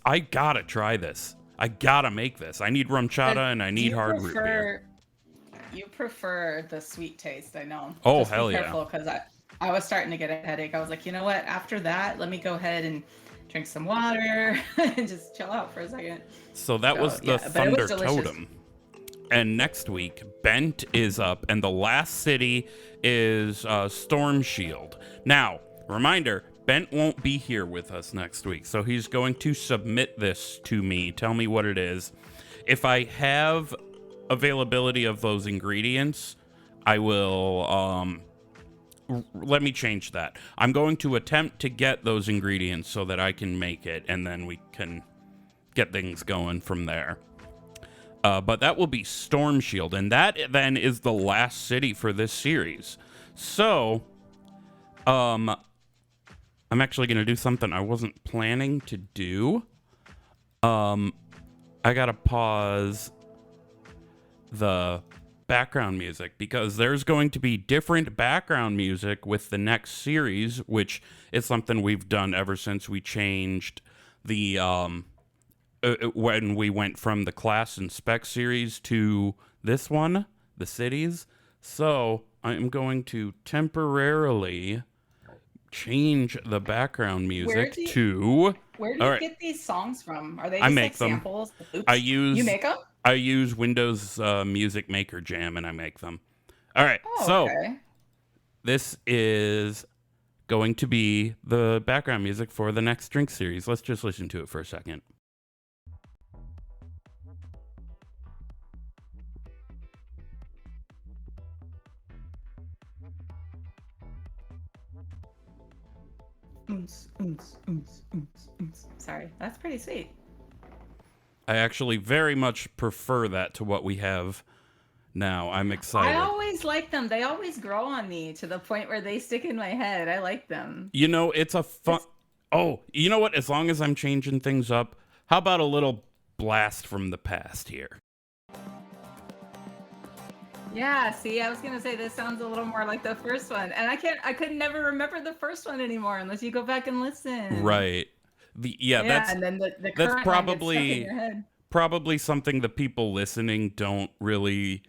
S1: I gotta try this. I gotta make this. I need RumChata and I need hard root beer.
S3: You prefer the sweet taste, I know.
S1: Oh,
S3: just
S1: hell
S3: be careful,
S1: yeah.
S3: because I was starting to get a headache. I was like, you know what? After that, let me go ahead and drink some water and just chill out for a second.
S1: So that was the Thunder Totem. And next week, Bent is up, and the last city is Stormshield. Now, reminder, Bent won't be here with us next week, so he's going to submit this to me. Tell me what it is. If I have availability of those ingredients, I will... let me change that. I'm going to attempt to get those ingredients so that I can make it, and then we can get things going from there. But that will be Stormshield, and that then is the last city for this series. So, I'm actually going to do something I wasn't planning to do. I gotta pause the background music because there's going to be different background music with the next series, which is something we've done ever since we changed the when we went from the class and spec series to this one, the cities. So I'm going to temporarily change the background music to...
S3: Where do you get these songs from? Are they
S1: I
S3: just
S1: make
S3: like
S1: them.
S3: samples? Oops.
S1: You
S3: make them?
S1: I use Windows Music Maker Jam, and I make them. All right,
S3: Okay.
S1: This is going to be the background music for the next drink series. Let's just listen to it for a second.
S3: Sorry, that's pretty sweet.
S1: I actually very much prefer that to what we have now. I'm excited.
S3: I always like them. They always grow on me to the point where they stick in my head. I like them.
S1: You know, it's a fun... Oh, you know what? As long as I'm changing things up, how about a little blast from the past here?
S3: Yeah, see, I was gonna say this sounds a little more like the first one, and I could never remember the first one anymore unless you go back and listen.
S1: Right. That's
S3: and then the
S1: that's
S3: current one gets stuck in your head.
S1: probably something the people listening don't really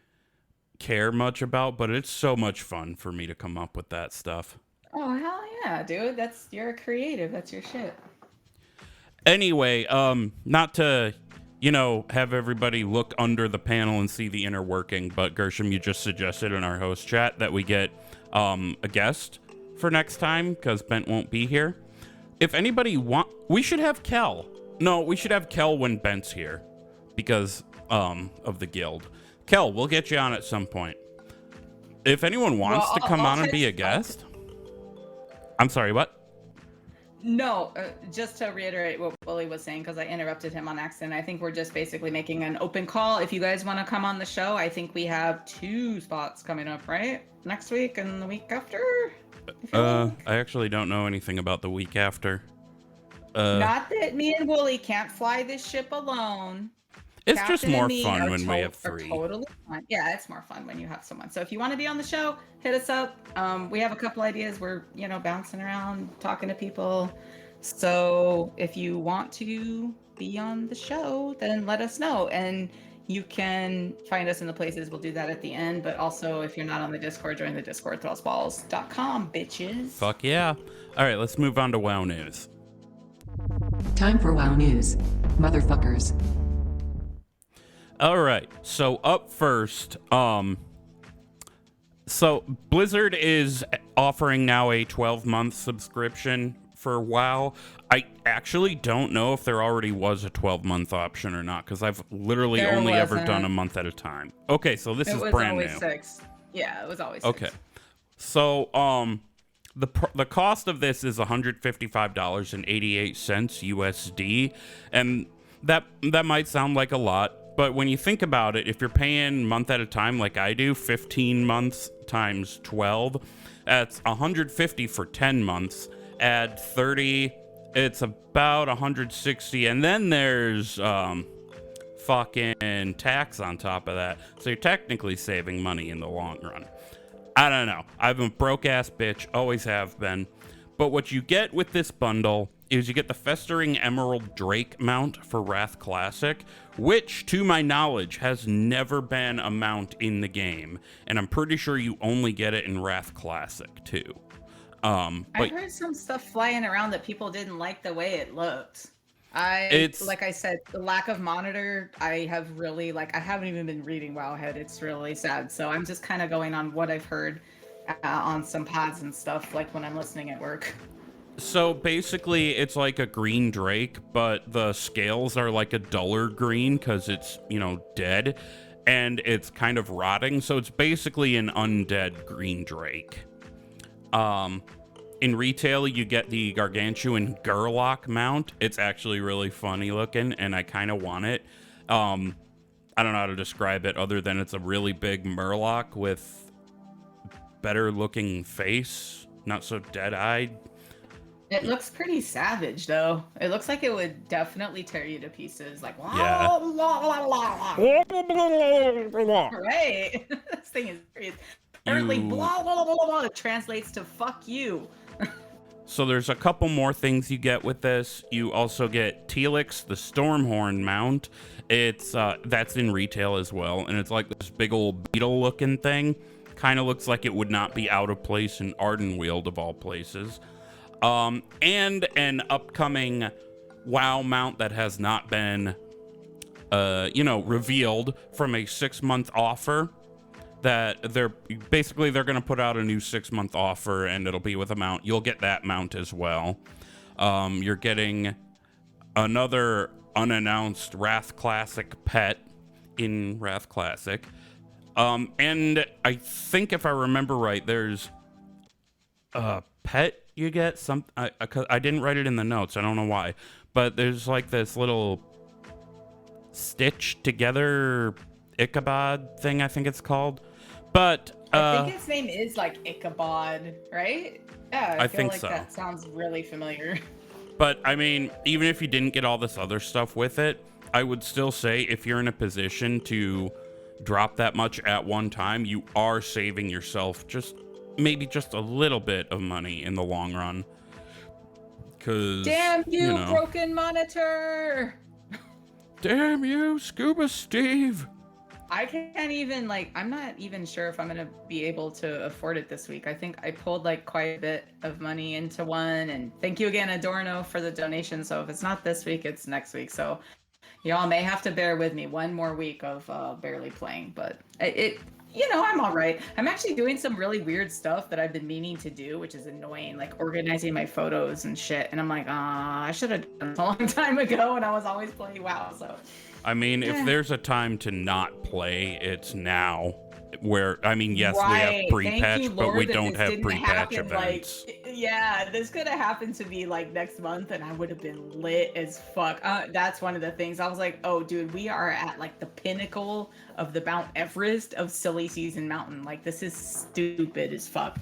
S1: care much about, but it's so much fun for me to come up with that stuff.
S3: Oh hell yeah, dude! You're a creative. That's your shit.
S1: Anyway, not to, have everybody look under the panel and see the inner working, but Gershom, you just suggested in our host chat that we get a guest for next time because Bent won't be here. If anybody we should have Kel. No, we should have Kel when Bent's here because of the guild. Kel, we'll get you on at some point. If anyone wants to come on and be a guest. I'm sorry, what?
S3: No, just to reiterate what Willie was saying, because I interrupted him on accident. I think we're just basically making an open call. If you guys want to come on the show, I think we have 2 spots coming up, right? Next week and the week after?
S1: I actually don't know anything about the week after.
S3: Not that me and Willie can't fly this ship alone.
S1: It's
S3: Captain
S1: just more
S3: and me
S1: fun when we have 3.
S3: Totally fun. Yeah, it's more fun when you have someone. So if you want to be on the show, hit us up. We have a couple ideas. We're, bouncing around, talking to people. So if you want to be on the show, then let us know. And you can find us in the places. We'll do that at the end. But also, if you're not on the Discord, join the Discord, ThrallsBalls.com, bitches.
S1: Fuck yeah. All right, let's move on to WoW News.
S5: Time for WoW News, motherfuckers.
S1: All right, so up first, so Blizzard is offering now a 12-month subscription for WoW. I actually don't know if there already was a 12-month option or not, because I've literally only ever done a month at a time. Okay, so this is brand new.
S3: It was always 6. Yeah, it was always 6.
S1: Okay, so the cost of this is $155.88 USD, and that might sound like a lot. But when you think about it, if you're paying month at a time like I do, 15 months times 12, that's 150 for 10 months. Add 30, it's about 160. And then there's fucking tax on top of that. So you're technically saving money in the long run. I don't know. I'm a broke-ass bitch, always have been. But what you get with this bundle is you get the Festering Emerald Drake mount for Wrath Classic, which, to my knowledge, has never been a mount in the game. And I'm pretty sure you only get it in Wrath Classic, too.
S3: I heard some stuff flying around that people didn't like the way it looked. Like I said, the lack of monitor, I haven't even been reading Wowhead. It's really sad. So I'm just kind of going on what I've heard on some pods and stuff, like when I'm listening at work.
S1: So basically, it's like a green drake, but the scales are like a duller green because it's, dead, and it's kind of rotting. So it's basically an undead green drake. In retail, you get the Gargantuan Gurlock mount. It's actually really funny looking, and I kind of want it. I don't know how to describe it other than it's a really big Murloc with better looking face, not so dead-eyed.
S3: It looks pretty savage, though. It looks like it would definitely tear you to pieces. Like,
S1: yeah.
S3: Right. This thing is serious. Apparently, blah, blah, blah, blah, blah, translates to fuck you.
S1: So there's a couple more things you get with this. You also get Telix, the Stormhorn mount. It's that's in retail as well, and it's like this big old beetle-looking thing. Kind of looks like it would not be out of place in Ardenweald of all places. And an upcoming WoW mount that has not been, revealed from a 6-month offer. That they're going to put out a new 6-month offer, and it'll be with a mount. You'll get that mount as well. You're getting another unannounced Wrath Classic pet in Wrath Classic. And I think if I remember right, there's a pet you get some. I didn't write it in the notes. I don't know why, but there's like this little stitched together Ichabod thing, I think it's called. But
S3: I think its name is like Ichabod, right? Yeah, I feel
S1: think
S3: like
S1: so.
S3: that sounds really familiar.
S1: But I mean, even if you didn't get all this other stuff with it, I would still say if you're in a position to drop that much at one time, you are saving yourself maybe just a little bit of money in the long run. Cause
S3: Damn you,
S1: know,
S3: broken monitor!
S1: Damn you, Scuba Steve!
S3: I can't even, like, I'm not even sure if I'm gonna be able to afford it this week. I think I pulled like quite a bit of money into one, and thank you again, Adorno, for the donation. So if it's not this week, it's next week. So y'all may have to bear with me one more week of barely playing, but I'm all right. I'm actually doing some really weird stuff that I've been meaning to do, which is annoying, like organizing my photos and shit. And I'm like, I should have done it a long time ago, and I was always playing WoW, so.
S1: I mean, if there's a time to not play, it's now. Where, I mean, yes, we have pre-patch, but we don't have pre-patch events.
S3: This could have happened to me like next month, and I would have been lit as fuck. That's one of the things. I was like, oh, dude, we are at like the pinnacle of the Mount Everest of silly season mountain. Like, this is stupid as fuck.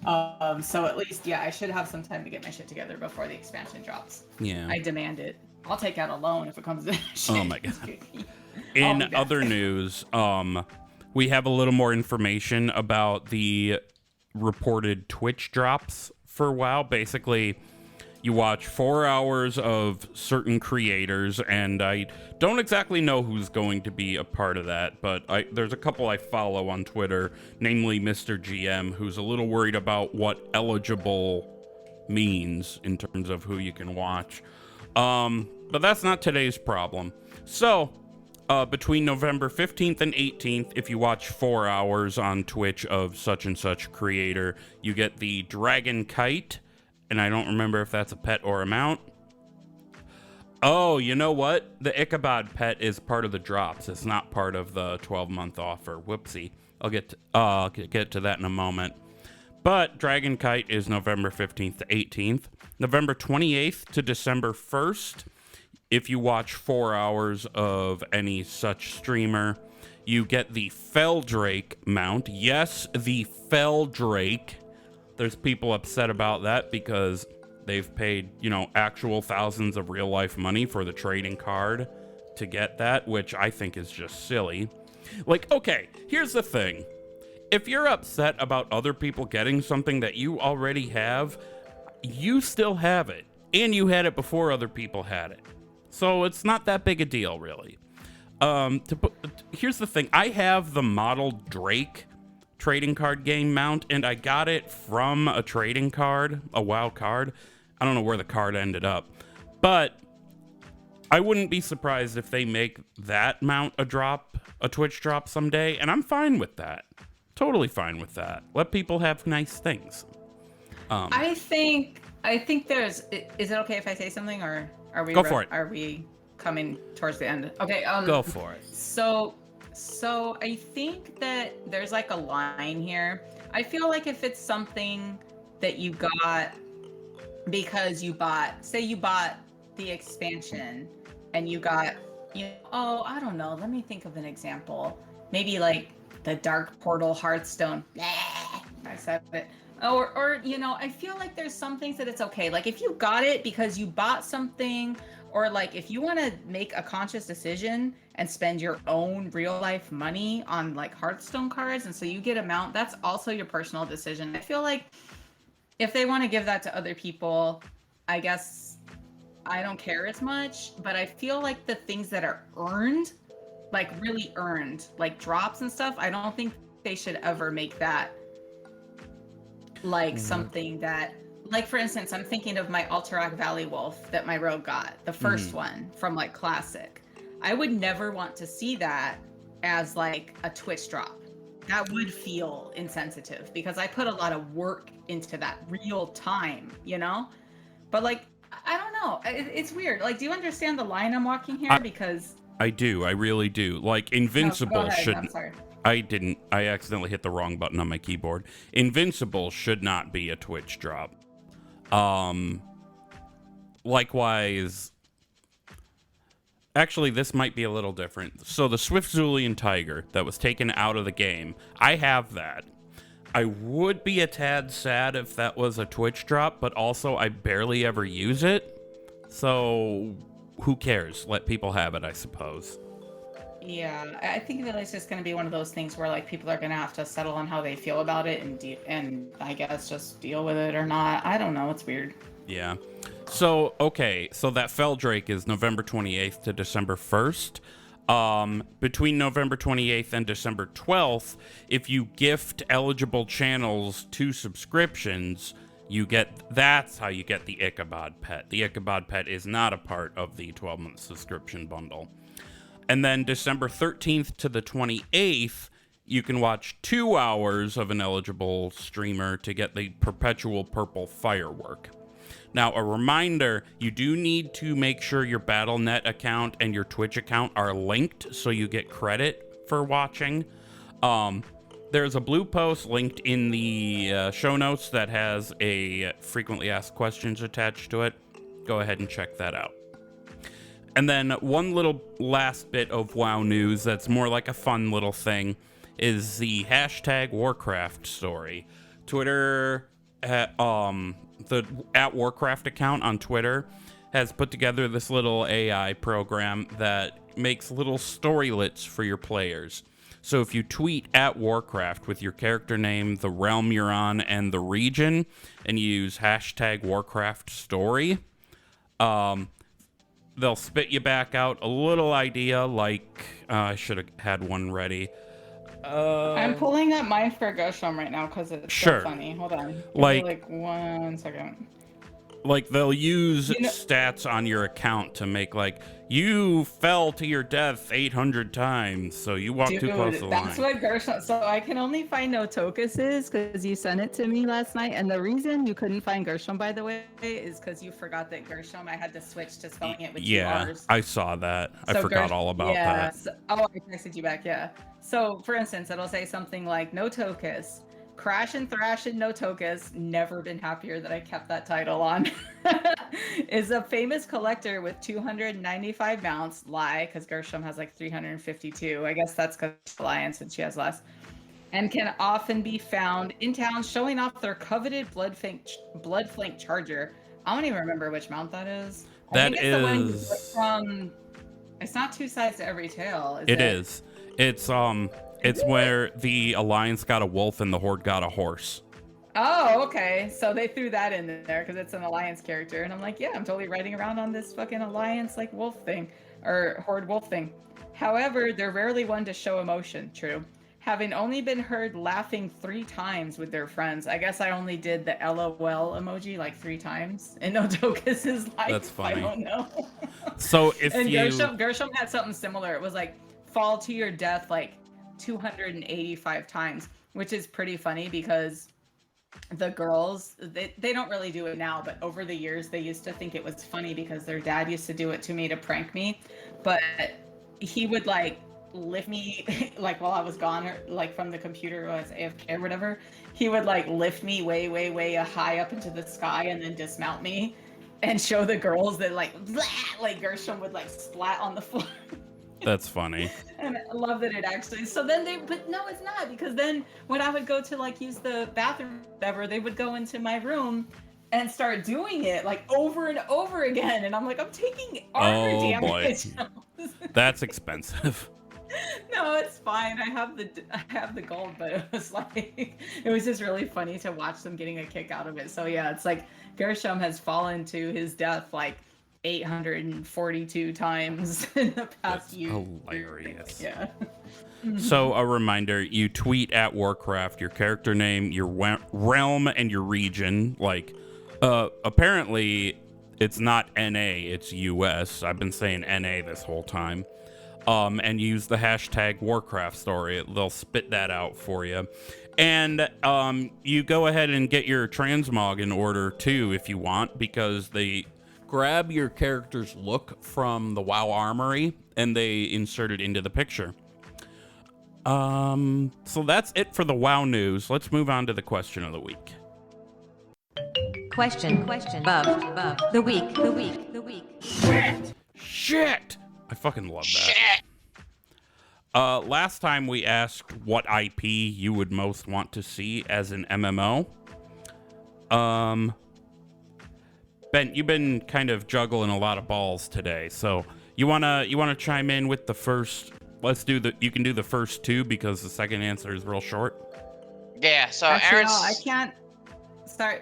S3: So at least, I should have some time to get my shit together before the expansion drops.
S1: Yeah.
S3: I demand it. I'll take out a loan if it comes to that shit.
S1: Oh my god. In other news, we have a little more information about the reported Twitch drops for WoW. Basically, you watch 4 hours of certain creators, and I don't exactly know who's going to be a part of that, but there's a couple I follow on Twitter, namely Mr. GM, who's a little worried about what eligible means in terms of who you can watch. But that's not today's problem. So, between November 15th and 18th, if you watch 4 hours on Twitch of such and such creator, you get the Dragon Kite, and I don't remember if that's a pet or a mount. Oh, you know what? The Ichabod pet is part of the drops. It's not part of the 12-month offer. Whoopsie. I'll get to that in a moment. But Dragon Kite is November 15th to 18th. November 28th to December 1st. If you watch 4 hours of any such streamer, you get the Felldrake mount. Yes, the Felldrake. There's people upset about that because they've paid, actual thousands of real life money for the trading card to get that, which I think is just silly. Like, okay, here's the thing. If you're upset about other people getting something that you already have, you still have it. And you had it before other people had it. So it's not that big a deal, really. Here's the thing. I have the model Drake trading card game mount, and I got it from a trading card, a WoW card. I don't know where the card ended up. But I wouldn't be surprised if they make that mount a Twitch drop someday, and I'm fine with that. Totally fine with that. Let people have nice things.
S3: I think there's. Is it okay if I say something, or are we?
S1: Go for it.
S3: Are we coming towards the end? Okay.
S1: Go for it.
S3: So I think that there's like a line here. I feel like if it's something that you got because you bought the expansion, and you got, I don't know. Let me think of an example. Maybe like the Dark Portal Hearthstone. I said it. Or I feel like there's some things that it's okay. Like if you got it because you bought something, or like if you want to make a conscious decision and spend your own real life money on like Hearthstone cards, and so you get a mount, that's also your personal decision. I feel like if they want to give that to other people, I guess I don't care as much, but I feel like the things that are earned, like really earned, like drops and stuff, I don't think they should ever make that like something that, like for instance, I'm thinking of my Alterac Valley Wolf that my rogue got, the first one from like Classic. I would never want to see that as like a Twitch drop. That would feel insensitive because I put a lot of work into that real time, But like, I don't know. It's weird. Like, do you understand the line I'm walking here? Because
S1: I do. I really do. Like, Invincible should.
S3: I'm sorry.
S1: I didn't. I accidentally hit the wrong button on my keyboard. Invincible should not be a Twitch drop. Likewise, actually, this might be a little different. So the Swift Zulian Tiger that was taken out of the game, I have that. I would be a tad sad if that was a Twitch drop, but also I barely ever use it. So who cares? Let people have it, I suppose.
S3: Yeah, I think that it's just going to be one of those things where like people are going to have to settle on how they feel about it and I guess just deal with it or not. I don't know. It's weird.
S1: Yeah. So, okay. So that Fell Drake is November 28th to December 1st. Between November 28th and December 12th, if you gift eligible channels to subscriptions, that's how you get the Ichabod pet. The Ichabod pet is not a part of the 12-month subscription bundle. And then December 13th to the 28th, you can watch 2 hours of an eligible streamer to get the Perpetual Purple Firework. Now, a reminder, you do need to make sure your Battle.net account and your Twitch account are linked so you get credit for watching. There's a blue post linked in the show notes that has a frequently asked questions attached to it. Go ahead and check that out. And then one little last bit of WoW news that's more like a fun little thing is the hashtag Warcraft story. Twitter, the @Warcraft account on Twitter has put together this little AI program that makes little storylets for your players. So if you tweet @Warcraft with your character name, the realm you're on, and the region, and you use hashtag Warcraft story, they'll spit you back out a little idea like, I should have had one ready.
S3: I'm pulling up mine for Gershom right now because it's
S1: Sure.
S3: so funny. Hold on. Give
S1: Like-
S3: me, 1 second.
S1: Like, they'll use
S3: You know-
S1: stats on your account to make, like, you fell to your death 800 times, so you walked too close to the
S3: That's
S1: line.
S3: what Gershom. So I can only find Notokus is because you sent it to me last night, and the reason you couldn't find Gershom, by the way, is because you forgot that Gershom. I had to switch to spelling it with 2
S1: Yeah,
S3: R's.
S1: I saw that. I
S3: So
S1: forgot all about that.
S3: I texted you back. Yeah. So for instance, it'll say something like Notokus. Crash and Thrash and Notokus, never been happier that I kept that title on, is a famous collector with 295 mounts. Lie, because Gershom has like 352. I guess that's because Alliance and she has less. And can often be found in town showing off their coveted Bloodflank Charger. I don't even remember which mount that is.
S1: That
S3: I think it's the one
S1: is-
S3: from. It's not two sides to every tail.
S1: It is. It's where the Alliance got a wolf and the Horde got a horse.
S3: Oh, okay. So they threw that in there because it's an Alliance character. And I'm like, yeah, I'm totally riding around on this fucking Alliance like wolf thing or Horde wolf thing. However, they're rarely one to show emotion. True. Having only been heard laughing 3 times with their friends. I guess I only did the LOL emoji like 3 times in Notokus' life.
S1: That's funny.
S3: I don't know.
S1: So if
S3: And
S1: you...
S3: Gershom had something similar. It was like fall to your death like 285 times, which is pretty funny because the girls, they don't really do it now, but over the years they used to think it was funny because their dad used to do it to me to prank me, but he would like lift me like while I was gone or like from the computer or as AFK or whatever, he would like lift me way high up into the sky and then dismount me and show the girls that like blah, like Gershom would like splat on the floor.
S1: That's funny.
S3: And I love that it actually. So then but no, it's not, because then when I would go to like use the bathroom, or whatever, they would go into my room and start doing it like over and over again, and I'm like, I'm taking armor damage.
S1: That's expensive.
S3: No, it's fine. I have the gold, but it was like it was just really funny to watch them getting a kick out of it. So yeah, it's like Gershom has fallen to his death like 842 times in the past year.
S1: Hilarious.
S3: Yeah.
S1: So a reminder, you tweet @Warcraft, your character name, your realm, and your region. Like, apparently it's not NA, it's US. I've been saying NA this whole time. And use the hashtag Warcraft story. They'll spit that out for you. And you go ahead and get your transmog in order too if you want, because they grab your character's look from the WoW Armory and they insert it into the picture. So that's it for the WoW news. Let's move on to the question of the week.
S6: Question. Above. The week.
S1: Shit! I fucking love that.
S4: Shit.
S1: Last time we asked what IP you would most want to see as an MMO. Ben, you've been kind of juggling a lot of balls today, so you wanna chime in with the first? You can do the first two because the second answer is real short.
S4: Yeah. So
S3: Actually,
S4: Aaron's.
S3: no, I can't.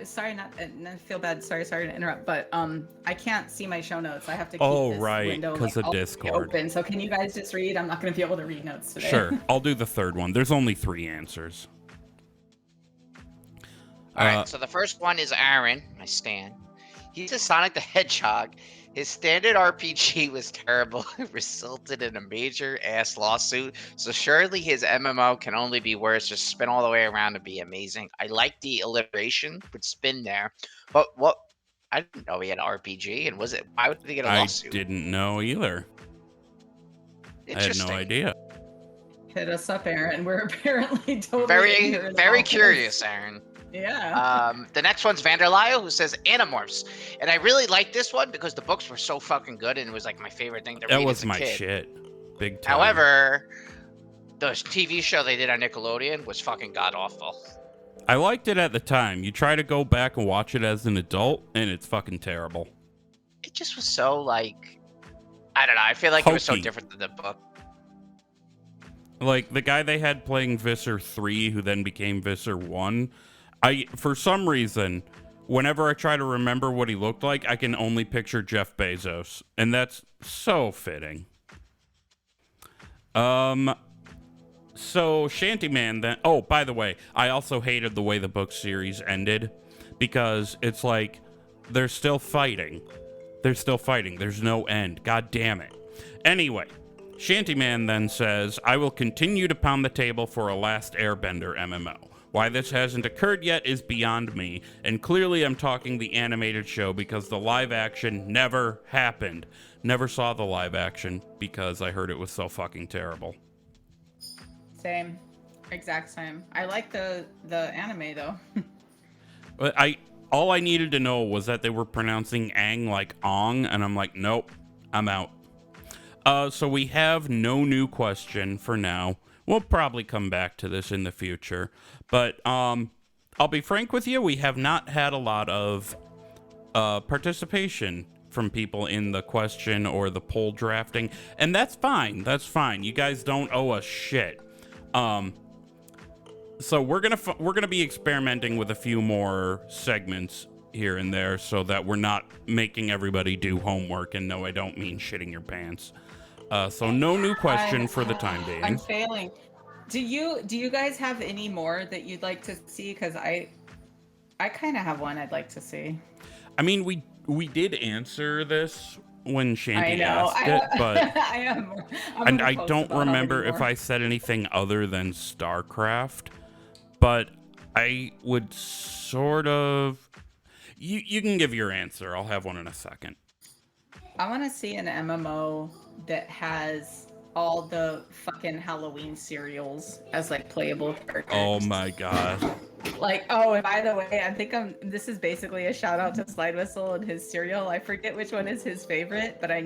S3: Sorry, not. I feel bad. Sorry to interrupt, but I can't see my show notes. I have to keep this window
S1: because of
S3: all
S1: Discord
S3: open. So can you guys just read? I'm not going to be able to read notes today.
S1: Sure, I'll do the third one. There's only 3 answers.
S4: All right. So the first one is Aaron, my stan. He's a Sonic the Hedgehog. His standard RPG was terrible. It resulted in a major ass lawsuit. So surely his MMO can only be worse. Just spin all the way around to be amazing. I like the alliteration with spin there. But what? I didn't know he had an RPG. And why would he get a lawsuit?
S1: I didn't know either. I had no idea.
S3: Hit us up, Aaron. We're apparently totally
S4: very curious, Aaron.
S3: Yeah.
S4: The next one's Vanderlyle, who says Animorphs, and I really like this one because the books were so fucking good, and it was like my favorite thing to read.
S1: That was
S4: as a
S1: my
S4: kid.
S1: shit. Big time.
S4: However, the TV show they did on Nickelodeon was fucking god awful.
S1: I liked it at the time. You try to go back and watch it as an adult, and it's fucking terrible.
S4: It just was so like, I don't know. I feel like it was so
S1: Hokey.
S4: different than the book.
S1: Like the guy they had playing Visser 3, who then became Visser 1. For some reason, whenever I try to remember what he looked like, I can only picture Jeff Bezos, and that's so fitting. So Shantyman then. Oh, by the way, I also hated the way the book series ended because it's like they're still fighting. There's no end. God damn it. Anyway, Shantyman then says, I will continue to pound the table for a Last Airbender MMO. Why this hasn't occurred yet is beyond me, and clearly I'm talking the animated show because the live action never happened. Never saw the live action because I heard it was so fucking terrible.
S3: Same. Exact same. I like the anime though.
S1: But all I needed to know was that they were pronouncing Aang like Ong, and I'm like, nope, I'm out. So we have no new question for now. We'll probably come back to this in the future. But I'll be frank with you, we have not had a lot of participation from people in the question or the poll drafting, and that's fine. You guys don't owe us shit. So we're gonna be experimenting with a few more segments here and there so that we're not making everybody do homework, and no, I don't mean shitting your pants. So no new question for the time being.
S3: I'm failing. Do you guys have any more that you'd like to see? Because I kind of have one I'd like to see.
S1: I mean, we did answer this when Shanty asked it, but I don't remember if I said anything other than StarCraft. But I would sort of. You can give your answer. I'll have one in a second.
S3: I want to see an MMO that has all the fucking Halloween cereals as like playable characters.
S1: Oh my god.
S3: Like, oh, and by the way, I think this is basically a shout out to Slide Whistle and his cereal. I forget which one is his favorite, but I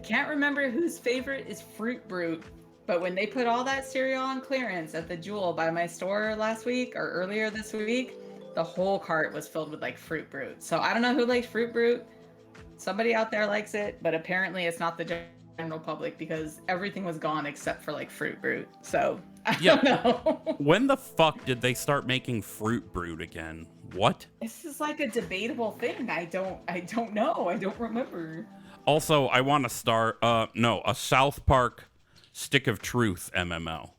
S3: can't remember whose favorite is Fruit Brute. But when they put all that cereal on clearance at the Jewel by my store last week or earlier this week, the whole cart was filled with like Fruit Brute. So I don't know who likes Fruit Brute. Somebody out there likes it, but apparently it's not the general public because everything was gone except for like Fruit Brute. So I don't know.
S1: When the fuck did they start making Fruit Brute again? What?
S3: This is like a debatable thing. I don't know. I don't remember.
S1: Also, I want to start a South Park Stick of Truth MMO.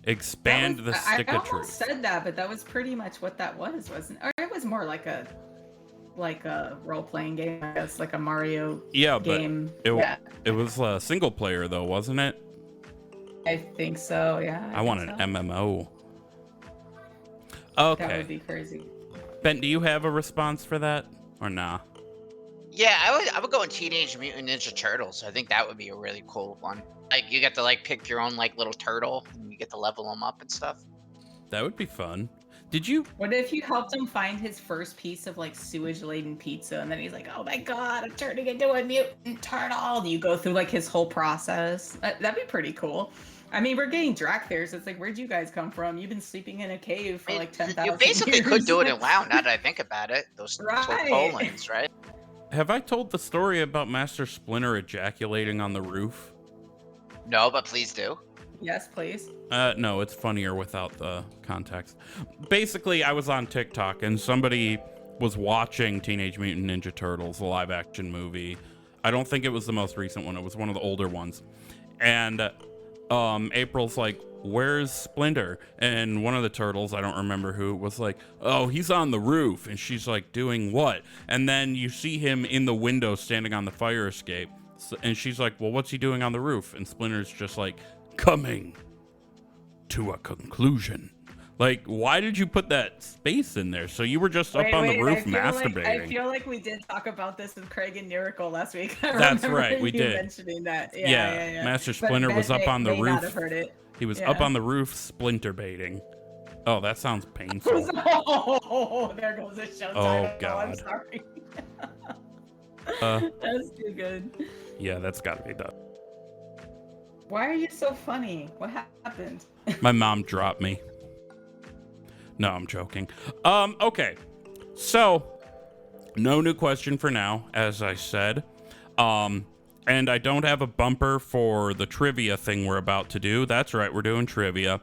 S1: Expand the Stick of Truth. I almost
S3: said that, but that was pretty much what that was, wasn't it? Or it was more like a role-playing game, I guess, like a Mario game.
S1: But it was a single player though, wasn't it?
S3: I think so, yeah.
S1: I want an MMO. Okay.
S3: That would be crazy.
S1: Ben, do you have a response for that or nah?
S4: Yeah, I would go in Teenage Mutant Ninja Turtles. I think that would be a really cool one. Like you get to like pick your own like little turtle and you get to level them up and stuff.
S1: That would be fun. Did you?
S3: What if you helped him find his first piece of like sewage-laden pizza, and then he's like, "Oh my god, I'm turning into a mutant turtle." You go through like his whole process. That'd be pretty cool. I mean, we're getting Drakthers. It's like, where'd you guys come from? You've been sleeping in a cave for like 10,000 years.
S4: You basically could do it in WoW, now that I think about it. Those
S3: Right.
S4: Totolans, right?
S1: Have I told the story about Master Splinter ejaculating on the roof?
S4: No, but please do.
S3: Yes, please.
S1: No, it's funnier without the context. Basically, I was on TikTok and somebody was watching Teenage Mutant Ninja Turtles, the live action movie. I don't think it was the most recent one. It was one of the older ones. And April's like, "Where's Splinter?" And one of the turtles, I don't remember who, was like, "Oh, he's on the roof." And she's like, "Doing what?" And then you see him in the window standing on the fire escape. And she's like, "Well, what's he doing on the roof?" And Splinter's just like, "Coming to a conclusion." Like, why did you put that space in there? So you were just up on the roof masturbating.
S3: I feel like we did talk about this with Craig and Miracle last week.
S1: That's right, we did.
S3: Mentioning that.
S1: Yeah. Master Splinter was up on the roof.
S3: Not have heard it.
S1: He was up on the roof splinterbaiting. Oh, that sounds painful.
S3: Oh, there goes the show title.
S1: Oh, God.
S3: I'm sorry. That's too good.
S1: Yeah, that's got to be done.
S3: Why are you so funny? What happened?
S1: My mom dropped me. No, I'm joking. Okay. So, no new question for now, as I said. And I don't have a bumper for the trivia thing we're about to do. That's right, we're doing trivia.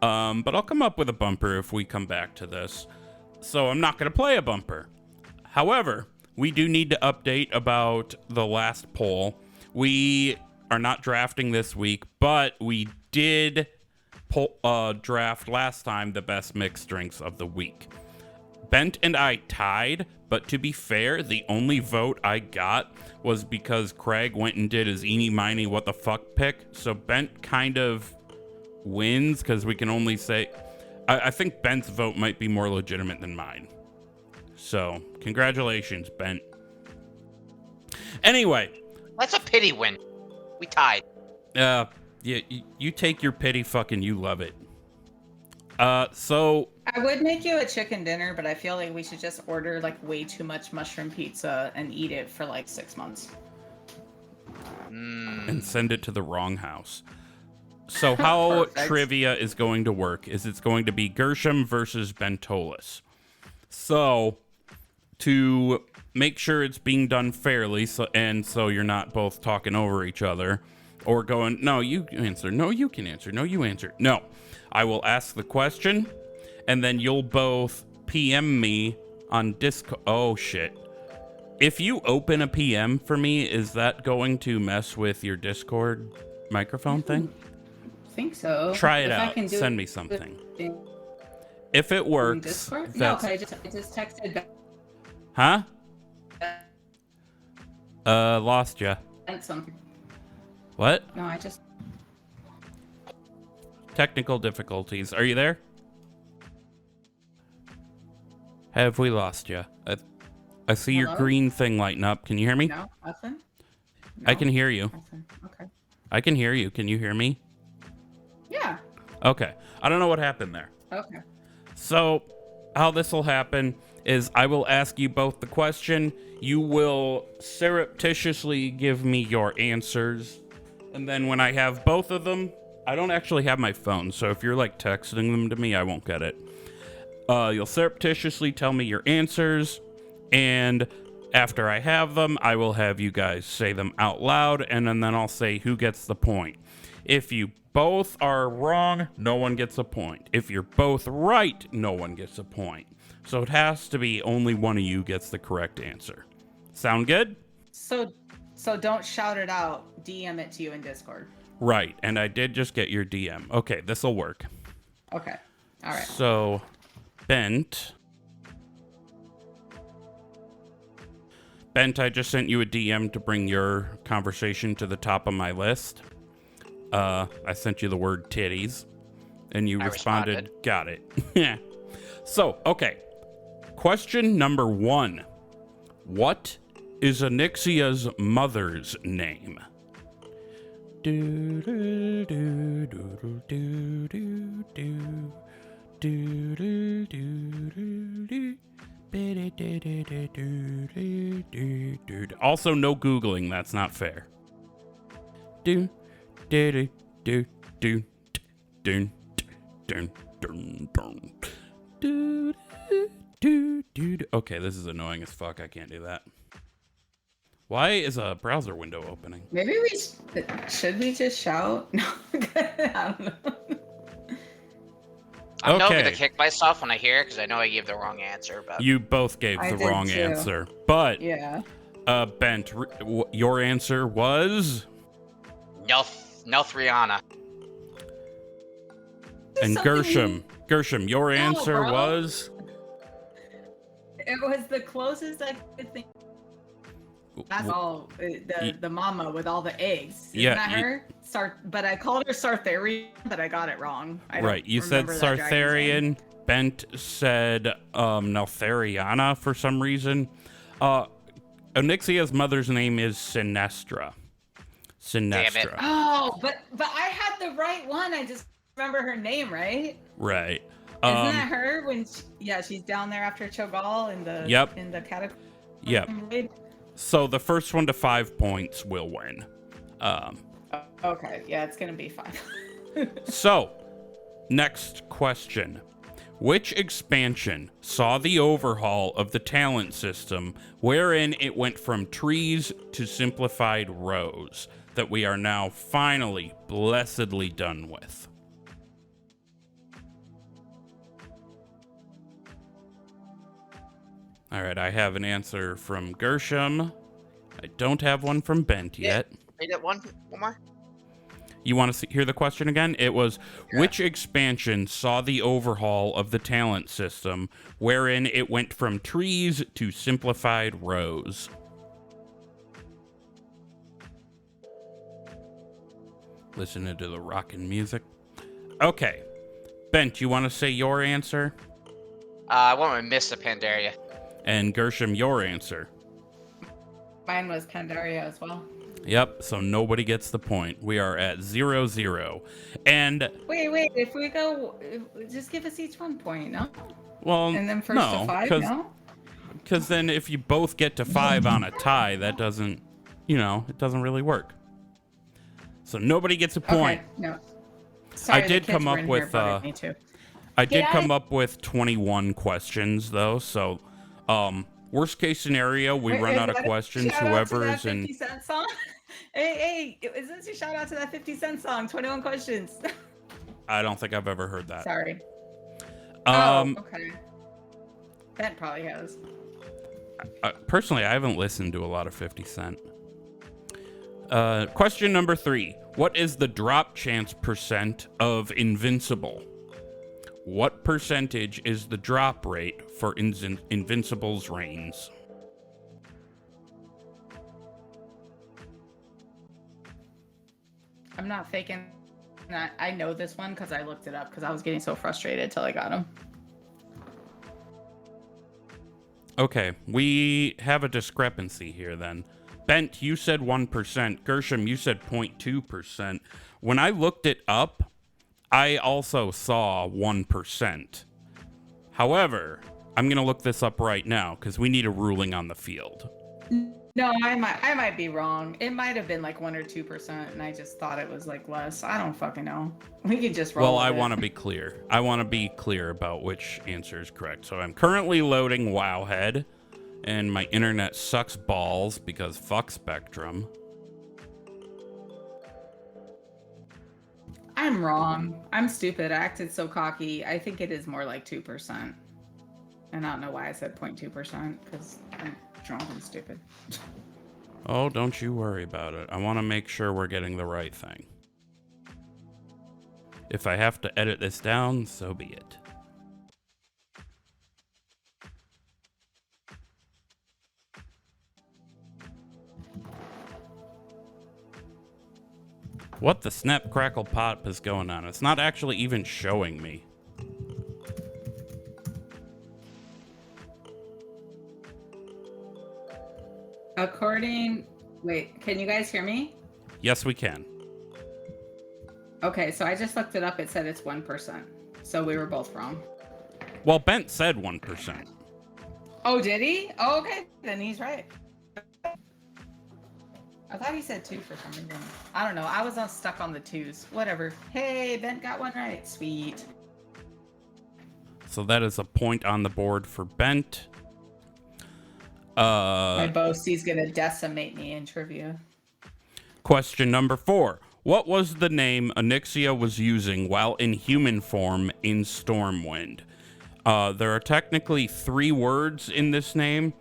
S1: But I'll come up with a bumper if we come back to this. So I'm not going to play a bumper. However, we do need to update about the last poll. We are not drafting this week, but we did draft last time the best mixed drinks of the week. Bent and I tied, but to be fair, the only vote I got was because Craig went and did his eenie, miney, what the fuck pick. So Bent kind of wins because we can only say... I think Bent's vote might be more legitimate than mine. So, congratulations, Bent. Anyway.
S4: That's a pity win. We tied.
S1: Yeah, you take your pity, fucking you love it. So...
S3: I would make you a chicken dinner, but I feel like we should just order like way too much mushroom pizza and eat it for like 6 months.
S1: And send it to the wrong house. So how trivia is going to work is it's going to be Gershom versus Bentolas. So to make sure it's being done fairly, so you're not both talking over each other or going, "No, you answer. No, you can answer. No, you answer." No, I will ask the question and then you'll both PM me on Discord. Oh shit. If you open a PM for me, is that going to mess with your Discord microphone thing?
S3: I think so.
S1: Try it out. Send me something. If it works,
S3: Discord? No, I just texted back.
S1: Huh? Lost ya.
S3: Something.
S1: What?
S3: No, I just...
S1: Technical difficulties. Are you there? Have we lost ya? I see your green thing lighting up. Can you hear me?
S3: No, nothing. No,
S1: I can hear you.
S3: Nothing. Okay.
S1: I can hear you. Can you hear me?
S3: Yeah.
S1: Okay. I don't know what happened there.
S3: Okay.
S1: So, how this will happen is I will ask you both the question. You will surreptitiously give me your answers. And then when I have both of them, I don't actually have my phone. So if you're like texting them to me, I won't get it. You'll surreptitiously tell me your answers. And after I have them, I will have you guys say them out loud. And then I'll say who gets the point. If you both are wrong, no one gets a point. If you're both right, no one gets a point. So it has to be only one of you gets the correct answer. Sound good?
S3: So don't shout it out. DM it to you in Discord.
S1: Right, and I did just get your DM. Okay, this'll work.
S3: Okay. All right.
S1: So, Bent, I just sent you a DM to bring your conversation to the top of my list. I sent you the word titties, and you responded, "Got it." Yeah. So, okay. Question number 1. What is Onyxia's mother's name? Do do do do do do do do do Also, no Googling. That's not fair. Do, do, do, do, do, do, do, do, do, do. Okay, this is annoying as fuck. I can't do that. Why is a browser window opening?
S3: Maybe should we just shout? No, I don't know.
S4: I'm not
S1: Okay.
S4: gonna kick myself when I hear it because I know I gave the wrong answer. But
S1: You both gave
S3: I
S1: the
S3: did
S1: wrong
S3: too.
S1: answer. But,
S3: Yeah.
S1: Bent, your answer was?
S4: Nelthriana.
S1: And
S3: Something
S1: Gershom, your answer
S3: bro.
S1: was?
S3: It was the closest I could think. That's all. The mama with all the eggs. Isn't
S1: Yeah,
S3: that her? But I called her Sartharian, but I got it wrong. I don't
S1: Right, you said
S3: remember that dragon's name.
S1: Sartharian. Bent said Nelthariana for some reason. Onyxia's mother's name is Sinestra. Sinestra.
S3: Oh, but I had the right one. I just remember her name, right?
S1: Right.
S3: Isn't that her? When she's down there after Cho'Gall in the in the catacomb.
S1: Yep. So the first one to 5 points will win.
S3: Okay, yeah, it's gonna be 5.
S1: So, next question. Which expansion saw the overhaul of the talent system wherein it went from trees to simplified rows that we are now finally blessedly done with? All right, I have an answer from Gershom. I don't have one from Bent yet.
S4: Read it one more.
S1: You want to hear the question again? It was, which expansion saw the overhaul of the talent system wherein it went from trees to simplified rows? Listening to the rockin' music. Okay. Bent, you want to say your answer?
S4: I want to miss the Pandaria.
S1: And Gershom, your answer?
S3: Mine was Pandaria as well.
S1: Yep, so nobody gets the point. We are at 0-0. And
S3: Wait, if we go, just give us each 1 point, no?
S1: well,
S3: And then first to 5, no?
S1: Because then if you both get to 5 on a tie, that doesn't, it doesn't really work. So nobody gets a point.
S3: Okay, no. Sorry,
S1: I did come up with I did come up with 21 questions though, so worst case scenario, we run out of questions. Whoever's in
S3: 50 Cent song? Hey, is this your shout out to that 50 Cent song? 21 questions.
S1: I don't think I've ever heard that.
S3: Sorry. Okay. Bent probably has.
S1: Personally, I haven't listened to a lot of 50 Cent. Question number 3. What is the drop chance percent of Invincible? What percentage is the drop rate for Invincible's reigns?
S3: I'm not faking that. I know this one because I looked it up because I was getting so frustrated till I got him.
S1: Okay, we have a discrepancy here then. Bent, you said 1%. Gershom, you said 0.2%. When I looked it up, I also saw 1%. However, I'm going to look this up right now because we need a ruling on the field.
S3: No, I might be wrong. It might have been like 1 or 2%, and I just thought it was like less. I don't fucking know. We could just roll.
S1: Well, I
S3: with it.
S1: want to be clear. I want to be clear about which answer is correct. So I'm currently loading Wowhead, and my internet sucks balls because fuck Spectrum.
S3: I'm wrong. I'm stupid. I acted so cocky. I think it is more like 2%. And I don't know why I said 0.2% because I'm drunk and stupid.
S1: Oh, don't you worry about it. I want to make sure we're getting the right thing. If I have to edit this down, so be it. What the snap crackle pop is going on? It's not actually even showing me.
S3: Wait, can you guys hear me?
S1: Yes, we can.
S3: Okay, so I just looked it up. It said it's 1%. So we were both wrong.
S1: Well, Bent said 1%.
S3: Oh, did he? Oh, okay. Then he's right. I thought he said 2 for some reason. I don't know. I was stuck on the 2s. Whatever. Hey, Bent got one right. Sweet.
S1: So that is a point on the board for Bent.
S3: My Bosie's gonna decimate me in trivia.
S1: Question number 4. What was the name Onyxia was using while in human form in Stormwind? There are technically 3 words in this name.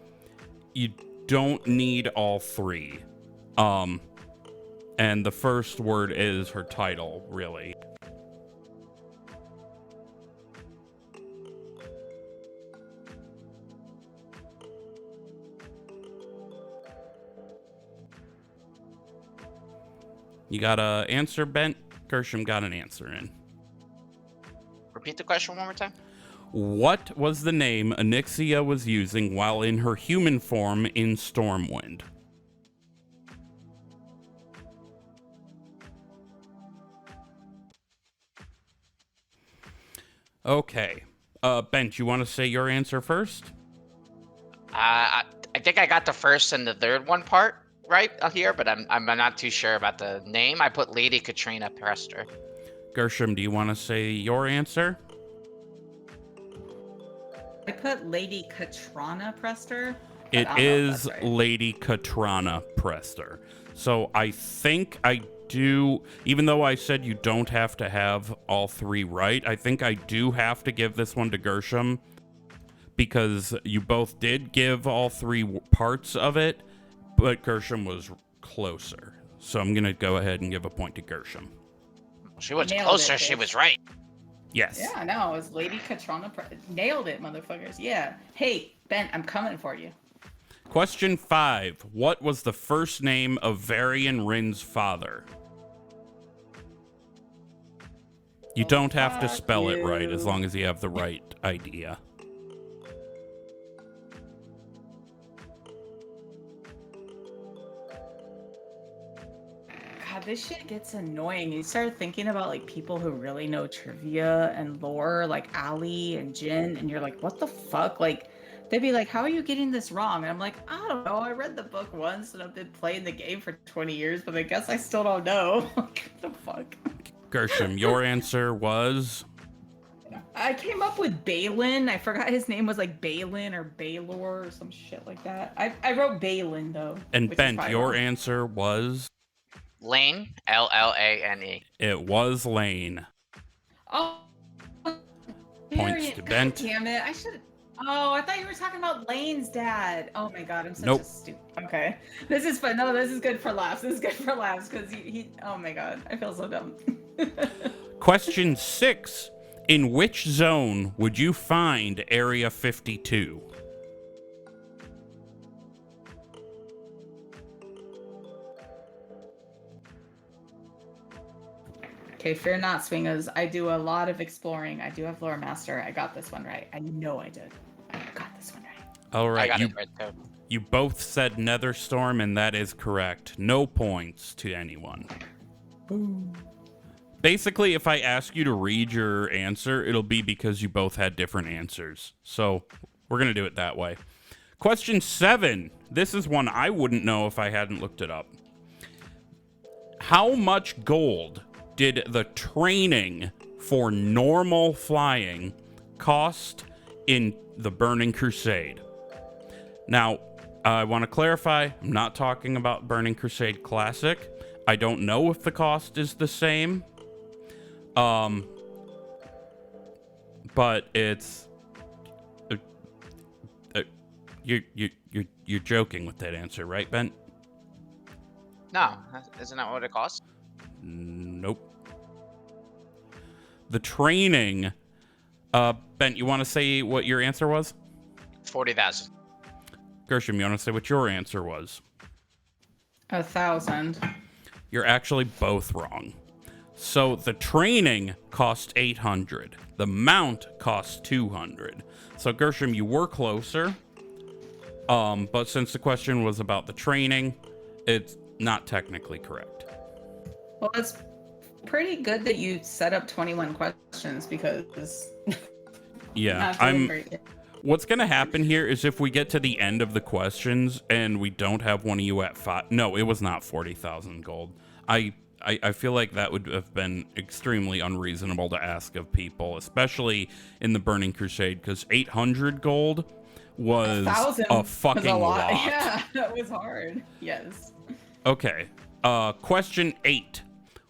S1: You don't need all 3. And the first word is her title, really. You got an answer, Bent? Gershom got an answer in.
S4: Repeat the question one more time.
S1: What was the name Onyxia was using while in her human form in Stormwind? Okay. Bent, you want to say your answer first?
S4: I think I got the first and the third one part right here, but I'm not too sure about the name. I put Lady Katrina Prester.
S1: Gershom, do you want to say your answer?
S3: I put Lady Katrina Prester.
S1: It is Lady Katrina Prester. So I think I do, even though I said you don't have to have all 3 right, I think I do have to give this one to Gershom because you both did give all 3 parts of it, but Gershom was closer. So I'm going to go ahead and give a point to Gershom.
S4: She was
S3: Nailed
S4: closer.
S3: it,
S4: She
S3: bitch.
S4: was right.
S1: Yes.
S3: Yeah, no, it was Lady Katrina. Nailed it, motherfuckers. Yeah. Hey, Ben, I'm coming for you.
S1: Question 5. What was the first name of Varian Rin's father? You don't have to spell it right as long as you have the right idea.
S3: God, this shit gets annoying. You start thinking about like people who really know trivia and lore, like Ali and Jin, and you're like, what the fuck? Like, they'd be like, how are you getting this wrong? And I'm like, I don't know. I read the book once and I've been playing the game for 20 years, but I guess I still don't know. What the fuck?
S1: Gershom, your answer was?
S3: I came up with Balin. I forgot his name was like Balin or Baylor or some shit like that. I wrote Balin though.
S1: And
S3: which is
S1: Bent,
S3: probably
S1: your
S3: wrong.
S1: answer was?
S4: Lane, L-L-A-N-E.
S1: It was Lane.
S3: Oh,
S1: Points to Bent.
S3: God damn it! I should. Oh, I thought you were talking about Lane's dad. Oh my god, I'm such
S1: Nope.
S3: a stupid. Okay, this is fun. No, this is good for laughs. This is good for laughs because he. Oh my god, I feel so dumb.
S1: Question 6. In which zone would you find Area 52?
S3: Okay, fear not, swingers. I do a lot of exploring. I do have lore master. I got this one right. I know I did. I got this one right.
S1: All
S4: I
S1: right,
S4: got it right too.
S1: you both said Netherstorm, and that is correct. No points to anyone. Basically, if I ask you to read your answer, it'll be because you both had different answers. So we're going to do it that way. Question 7. This is one I wouldn't know if I hadn't looked it up. How much gold did the training for normal flying cost in the Burning Crusade? Now, I want to clarify, I'm not talking about Burning Crusade Classic. I don't know if the cost is the same. But it's you're joking with that answer, right, Ben?
S4: No, isn't that what it costs?
S1: Nope. The training. Ben, you want to say what your answer was?
S4: 40,000.
S1: Gershom, you want to say what your answer was?
S3: 1,000.
S1: You're actually both wrong. So the training cost 800. The mount cost 200. So Gershom, you were closer. But since the question was about the training, it's not technically correct.
S3: Well, it's pretty good that you set up 21 questions because
S1: Yeah,
S3: not doing great.
S1: What's going to happen here is if we get to the end of the questions and we don't have one of you at 5... No, it was not 40,000 gold. I feel like that would have been extremely unreasonable to ask of people, especially in the Burning Crusade, because 800 gold was
S3: 1,000
S1: a fucking
S3: was a lot.
S1: lot.
S3: Yeah, that was hard. Yes.
S1: Okay. Question 8.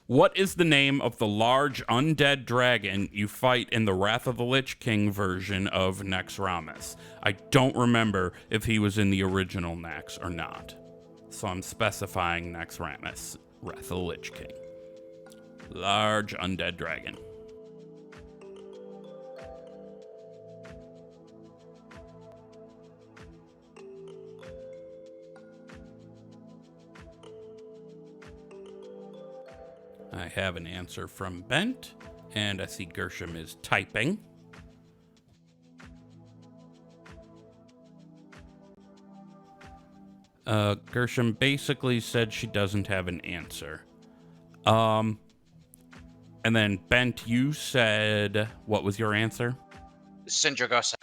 S1: What is the name of the large undead dragon you fight in the Wrath of the Lich King version of Naxxramas? I don't remember if he was in the original Nax or not. So I'm specifying Naxxramas, Wrath of the Lich King. Large undead dragon. I have an answer from Bent, and I see Gershom is typing. Gershom basically said she doesn't have an answer. And then Bent, you said, what was your answer?
S4: Sindragosa.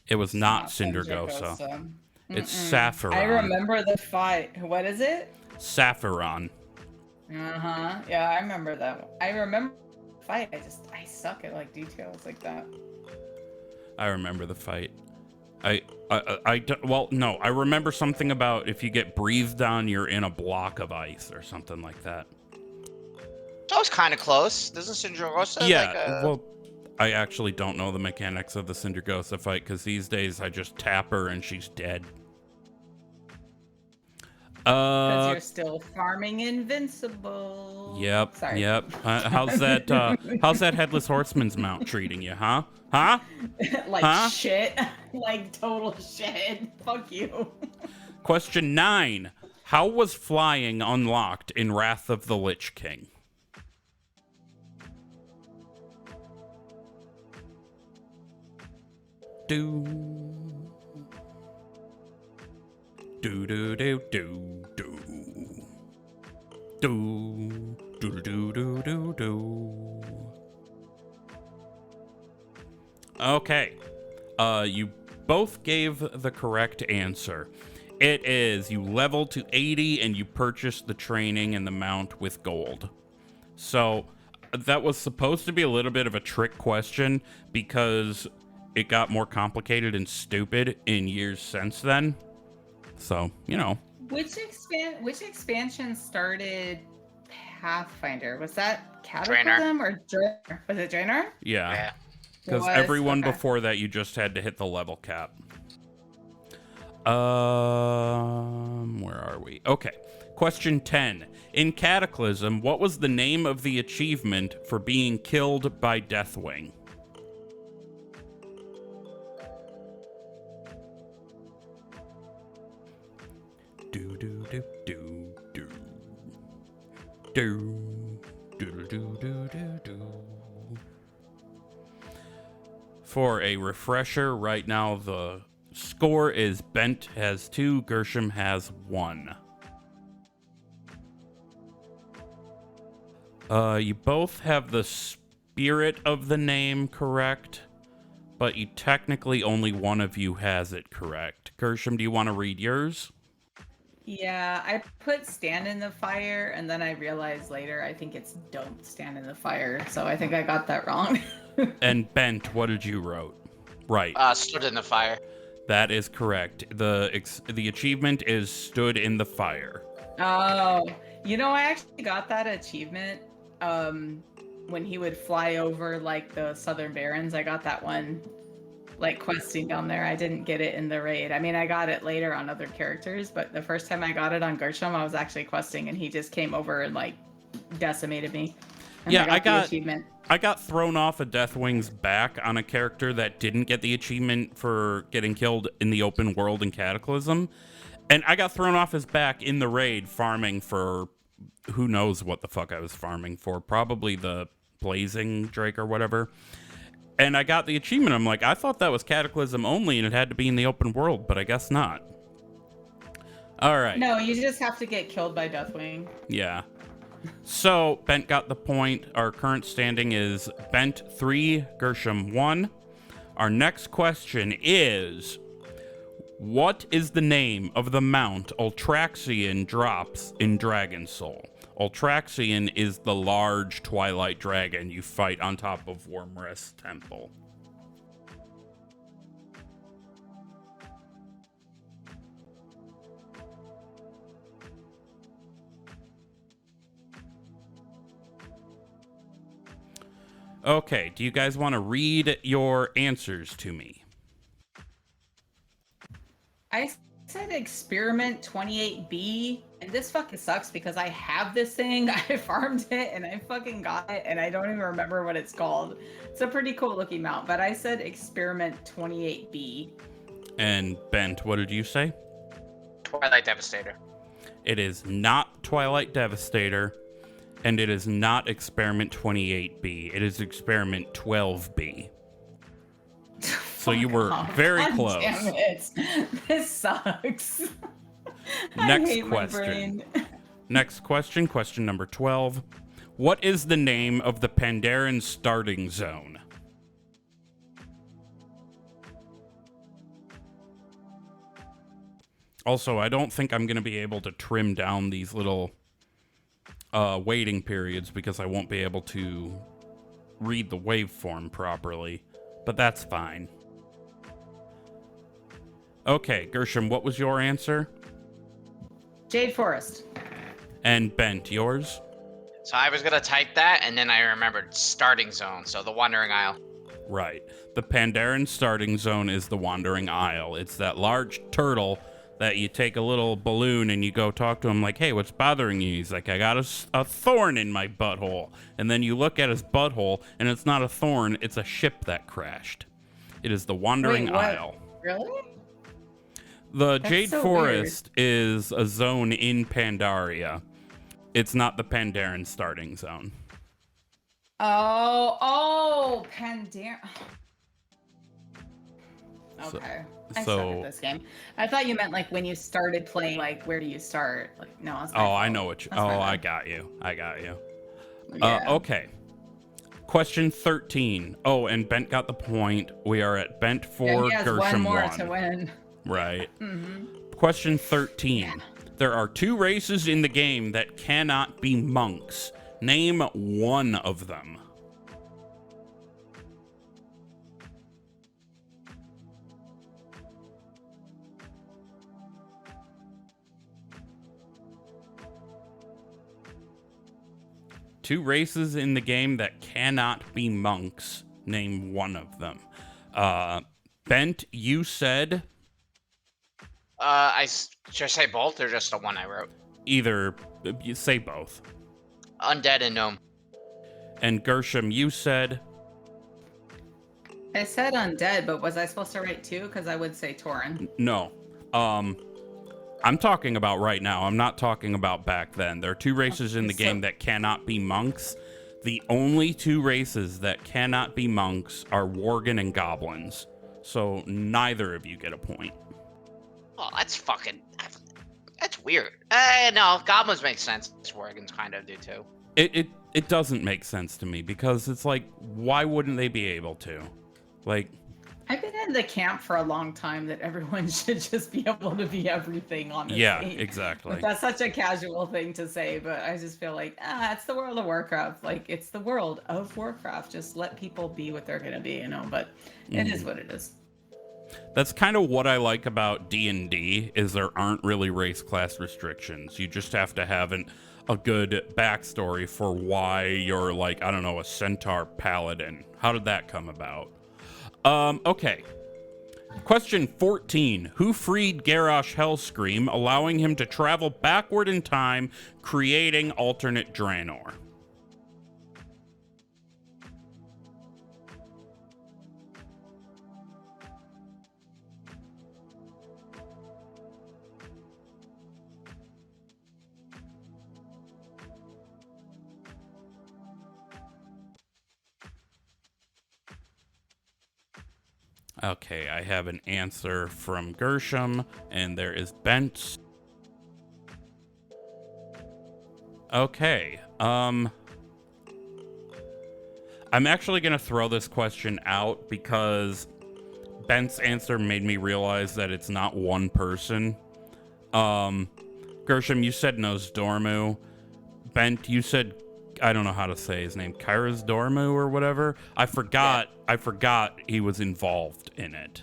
S1: It was not
S3: It's
S1: Sindragosa. It's Saffron.
S3: I remember the fight. What is it?
S1: Saffron.
S3: Uh-huh. Yeah, I remember that. I remember the fight. I suck at like details like that.
S1: I remember the fight. Well, no, I remember something about if you get breathed on, you're in a block of ice or something like that.
S4: That was kind of close. Doesn't Sindragosa?
S1: Yeah, well, I actually don't know the mechanics of the Sindragosa fight because these days I just tap her and she's dead.
S3: Because you're still farming invincible.
S1: Yep.
S3: Sorry.
S1: Yep. How's that headless horseman's mount treating you, huh? Huh?
S3: Like
S1: huh?
S3: shit. Like total shit. Fuck you.
S1: Question 9. How was flying unlocked in Wrath of the Lich King? Do do do do do do do do do do do do. Okay, you both gave the correct answer. It is you level to 80 and you purchase the training and the mount with gold. So that was supposed to be a little bit of a trick question because it got more complicated and stupid in years since then. So, you know.
S3: Which expansion started Pathfinder? Was that Cataclysm or Draenor? Was it Draenor?
S1: Yeah. Because everyone before that, you just had to hit the level cap. Where are we? Okay. Question 10. In Cataclysm, what was the name of the achievement for being killed by Deathwing? Do do do do do do do do do do do. For a refresher, right now the score is Bent has 2, Gershom has 1. You both have the spirit of the name correct, but you technically only one of you has it correct. Gershom, do you want to read yours?
S3: Yeah, I put stand in the fire, and then I realized later I think it's don't stand in the fire, so I think I got that wrong.
S1: And Bent, what did you wrote? Right.
S4: Stood in the fire.
S1: That is correct. The achievement is stood in the fire.
S3: Oh, you know, I actually got that achievement when he would fly over like the Southern Barrens. I got that one like questing down there. I didn't get it in the raid. I mean, I got it later on other characters, but the first time I got it on Gershom, I was actually questing and he just came over and like decimated me. And
S1: Yeah,
S3: I got the achievement.
S1: I got thrown off a Deathwing's back on a character that didn't get the achievement for getting killed in the open world in Cataclysm. And I got thrown off his back in the raid farming for who knows what the fuck I was farming for. Probably the Blazing Drake or whatever. And I got the achievement. I'm like, I thought that was Cataclysm only and it had to be in the open world, but I guess not. All right.
S3: No, you just have to get killed by Deathwing.
S1: Yeah. So, Bent got the point. Our current standing is Bent 3, Gershom 1. Our next question is, what is the name of the mount Ultraxion drops in Dragon Soul? Ultraxion is the large Twilight Dragon you fight on top of Wormrest Temple. Okay, do you guys want to read your answers to me?
S3: I said experiment 28B, and this fucking sucks because I have this thing. I farmed it and I fucking got it, and I don't even remember what it's called. It's a pretty cool looking mount, but I said experiment 28B.
S1: And Bent, what did you say?
S4: Twilight Devastator.
S1: It is not Twilight Devastator, and it is not Experiment 28B. It is Experiment 12B. So you were very
S3: God
S1: close.
S3: Damn it. This sucks.
S1: Next
S3: I hate
S1: question.
S3: my brain.
S1: Next question, question number 12. What is the name of the Pandaren starting zone? Also, I don't think I'm going to be able to trim down these little waiting periods because I won't be able to read the waveform properly, but that's fine. Okay, Gershom, what was your answer?
S3: Jade Forest.
S1: And Bent, yours?
S4: So I was gonna type that, and then I remembered starting zone, so the Wandering Isle.
S1: Right. The Pandaren starting zone is the Wandering Isle. It's that large turtle that you take a little balloon and you go talk to him like, hey, what's bothering you? He's like, I got a thorn in my butthole. And then you look at his butthole, and it's not a thorn, it's a ship that crashed. It is the Wandering
S3: Wait, what?
S1: Isle.
S3: Really?
S1: The
S3: That's
S1: Jade
S3: so
S1: Forest is a zone in Pandaria. It's not the Pandaren starting zone.
S3: Oh, Pandaren. Okay. I suck at this game. I thought you meant like when you started playing, like where do you start? Like, no, it's
S1: I know what you.
S3: That's my
S1: I
S3: bad.
S1: got you.
S3: Yeah.
S1: Okay. Question 13. Oh, and Bent got the point. We are at Bent 4,
S3: Yeah, he has
S1: Gershom
S3: one more
S1: 1.
S3: to win.
S1: Right.
S3: Mm-hmm.
S1: Question 13. There are 2 races in the game that cannot be monks. Name one of them. Two races in the game that cannot be monks. Name one of them. Bent, you said
S4: Should I say both or just the one I wrote?
S1: either. You say both.
S4: Undead and Gnome.
S1: And Gershom, you said
S3: I said undead, but was I supposed to write 2? Because I would say Tauren.
S1: no. I'm talking about right now. I'm not talking about back then. There are 2 races in the game that cannot be monks. The only 2 races that cannot be monks are Worgen and Goblins. So neither of you get a point.
S4: Oh, that's weird. No, Goblins make sense. Worgens kind of do too.
S1: It doesn't make sense to me because it's like, why wouldn't they be able to? Like,
S3: I've been in the camp for a long time that everyone should just be able to be everything, honestly.
S1: yeah, exactly.
S3: But that's such a casual thing to say, but I just feel like, it's the world of Warcraft. Like, it's the world of Warcraft. Just let people be what they're going to be, you know? But it is what it is.
S1: That's kind of what I like about D&D is there aren't really race class restrictions. You just have to have a good backstory for why you're like, I don't know, a centaur paladin. How did that come about? Okay. Question 14. Who freed Garrosh Hellscream, allowing him to travel backward in time, creating alternate Draenor? Okay, I have an answer from Gershom, and there is Bent. Okay, I'm actually going to throw this question out because Bent's answer made me realize that it's not one person. Gershom, you said Nosdormu. Bent, you said, I don't know how to say his name, Kairos Dormu or whatever. I forgot he was involved in it.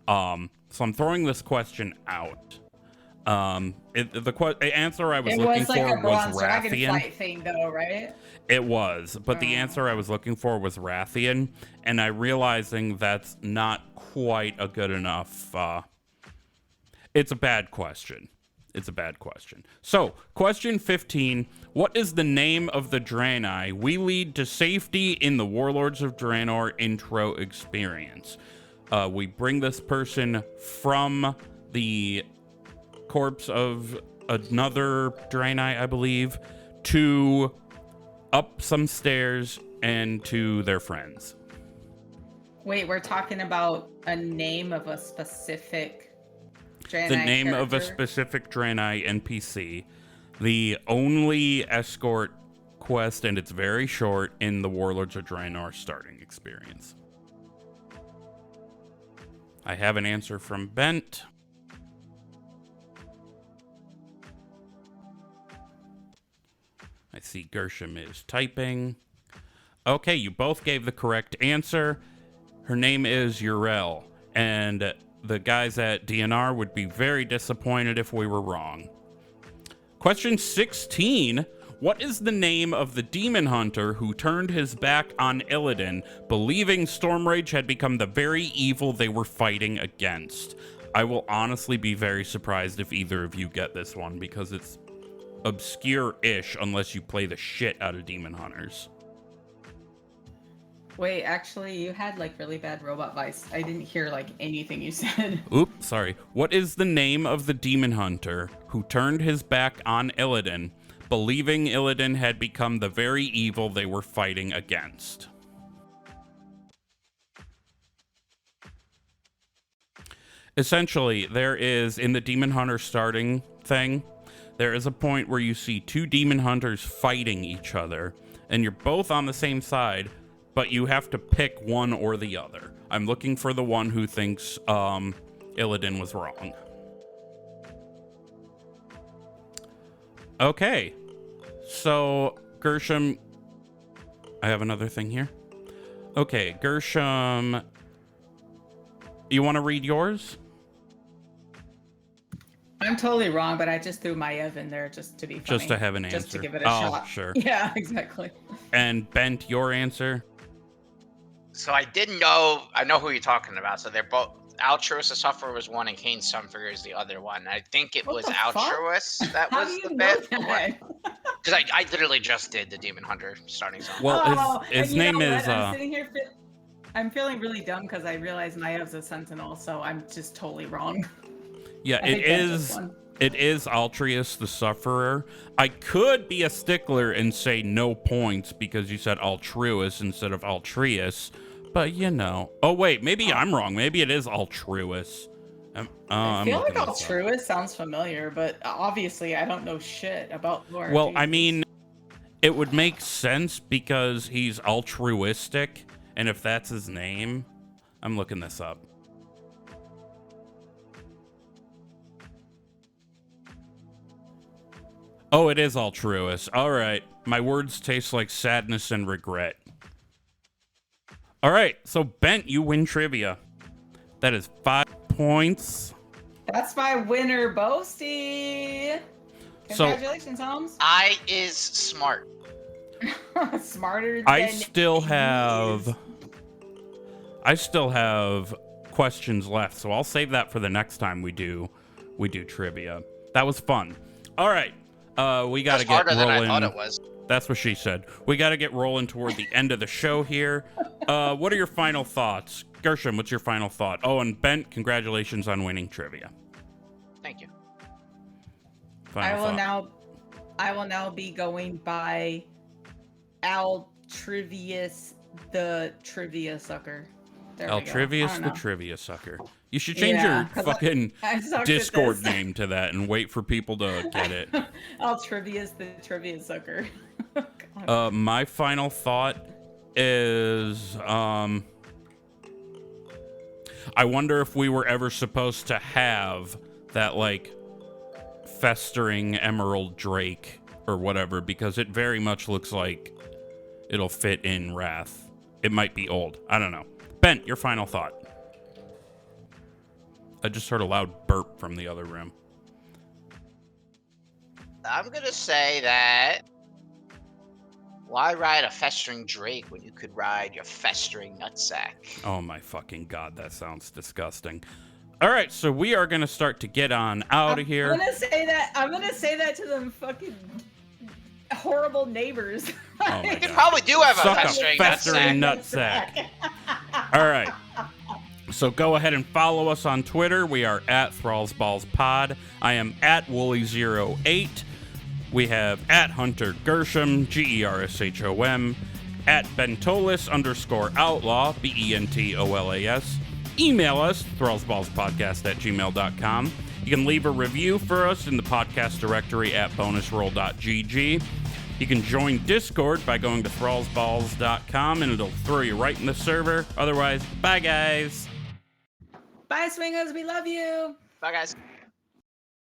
S1: So I'm throwing this question out. The answer I was looking for
S3: a bronze
S1: was
S3: dragonflight
S1: Rathian.
S3: thing, though, right?
S1: It was, but the answer I was looking for was Rathian, and I realizing that's not quite a good enough. It's a bad question. So, question 15. What is the name of the Draenei we lead to safety in the Warlords of Draenor intro experience? We bring this person from the corpse of another Draenei, I believe, to up some stairs and to their friends.
S3: Wait, we're talking about a name of a specific Draenei
S1: The name
S3: character?
S1: of a specific Draenei NPC. The only escort quest, and it's very short, in the Warlords of Draenor starting experience. I have an answer from Bent. I see Gershom is typing. Okay, you both gave the correct answer. Her name is Urel, and the guys at DNR would be very disappointed if we were wrong. Question 16. What is the name of the demon hunter who turned his back on Illidan, believing Stormrage had become the very evil they were fighting against? I will honestly be very surprised if either of you get this one, because it's obscure-ish unless you play the shit out of demon hunters.
S3: Wait, actually, you had like really bad robot voice. I didn't hear like anything you said.
S1: Oops, sorry. What is the name of the demon hunter who turned his back on Illidan, believing Illidan had become the very evil they were fighting against? Essentially, there is, in the demon hunter starting thing, there is a point where you see two demon hunters fighting each other, and you're both on the same side, but you have to pick one or the other. I'm looking for the one who thinks Illidan was wrong. Okay, so Gershom, I have another thing here. Okay, Gershom, you want to read yours?
S3: I'm totally wrong, but I just threw Maiev in there just to be funny.
S1: Just to have an answer.
S3: Just to give it a shot.
S1: Sure.
S3: Yeah, exactly.
S1: And Bent, your answer?
S4: So I know who you're talking about. So they're both, Altruist the Sufferer was one and Kane Sunfigure is the other one. I think it
S3: What
S4: was
S3: the fuck?
S4: Altruist that
S3: How
S4: was
S3: do you
S4: the
S3: know
S4: bit.
S3: that?
S4: Because I literally just did the Demon Hunter starting zone.
S1: Well, his
S3: and you
S1: name
S3: know
S1: is...
S3: what? I'm sitting here, I'm feeling really dumb because I realized Maev's a Sentinel, so I'm just totally wrong.
S1: Yeah,
S3: I think that's just one.
S1: it is Altruist the Sufferer. I could be a stickler and say no points because you said Altruist instead of Altruist, but you know. Oh wait, maybe I'm wrong. Maybe it is Altruist.
S3: I feel like Altruist sounds familiar, but obviously I don't know shit about lore.
S1: Well,
S3: Jesus.
S1: I mean, it would make sense because he's altruistic, and if that's his name, I'm looking this up. Oh, it is Altruist. All right. My words taste like sadness and regret. All right. So, Bent, you win trivia. That is 5 points.
S3: That's my winner, Boasty. Congratulations, Holmes.
S4: I is smart.
S3: Smarter than
S1: I still
S3: he
S1: have...
S3: is.
S1: I still have questions left, so I'll save that for the next time we do trivia. That was fun. All right. We got to get rolling.
S4: Harder than I thought it was.
S1: That's what she said. We got to get rolling toward the end of the show here. What are your final thoughts? Gershom, what's your final thought? Oh, and Bent, congratulations on winning trivia.
S4: Thank you.
S3: I will now be going by Altrivius the Trivia Sucker.
S1: Altrivius the Trivia Sucker. You should change your fucking
S3: I sucked at
S1: Discord
S3: this.
S1: name to that and wait for people to get it.
S3: Altrivius the Trivia Sucker.
S1: My final thought is I wonder if we were ever supposed to have that, like, festering emerald drake or whatever, because it very much looks like it'll fit in Wrath. It might be old. I don't know. Ben, your final thought. I just heard a loud burp from the other room.
S4: I'm gonna say that why ride a festering drake when you could ride your festering nutsack?
S1: Oh my fucking god, that sounds disgusting. All right, so we are gonna start to get on out of here.
S3: I'm gonna say that to them fucking horrible neighbors.
S1: Oh my
S4: You
S1: god.
S4: probably do have
S1: Suck
S4: a
S1: a
S4: festering
S1: festering
S4: nutsack.
S1: nutsack. All right. So go ahead and follow us on Twitter. We are at ThrallsBallsPod. I am at Wooly08. We have at Hunter Gershom, Gershom, at Bentolas_outlaw, Bentolas. Email us, ThrallsBallsPodcast@gmail.com. You can leave a review for us in the podcast directory at bonusroll.gg. You can join Discord by going to ThrallsBalls.com, and it'll throw you right in the server. Otherwise, bye, guys.
S3: Bye, swingers. We love you.
S4: Bye, guys.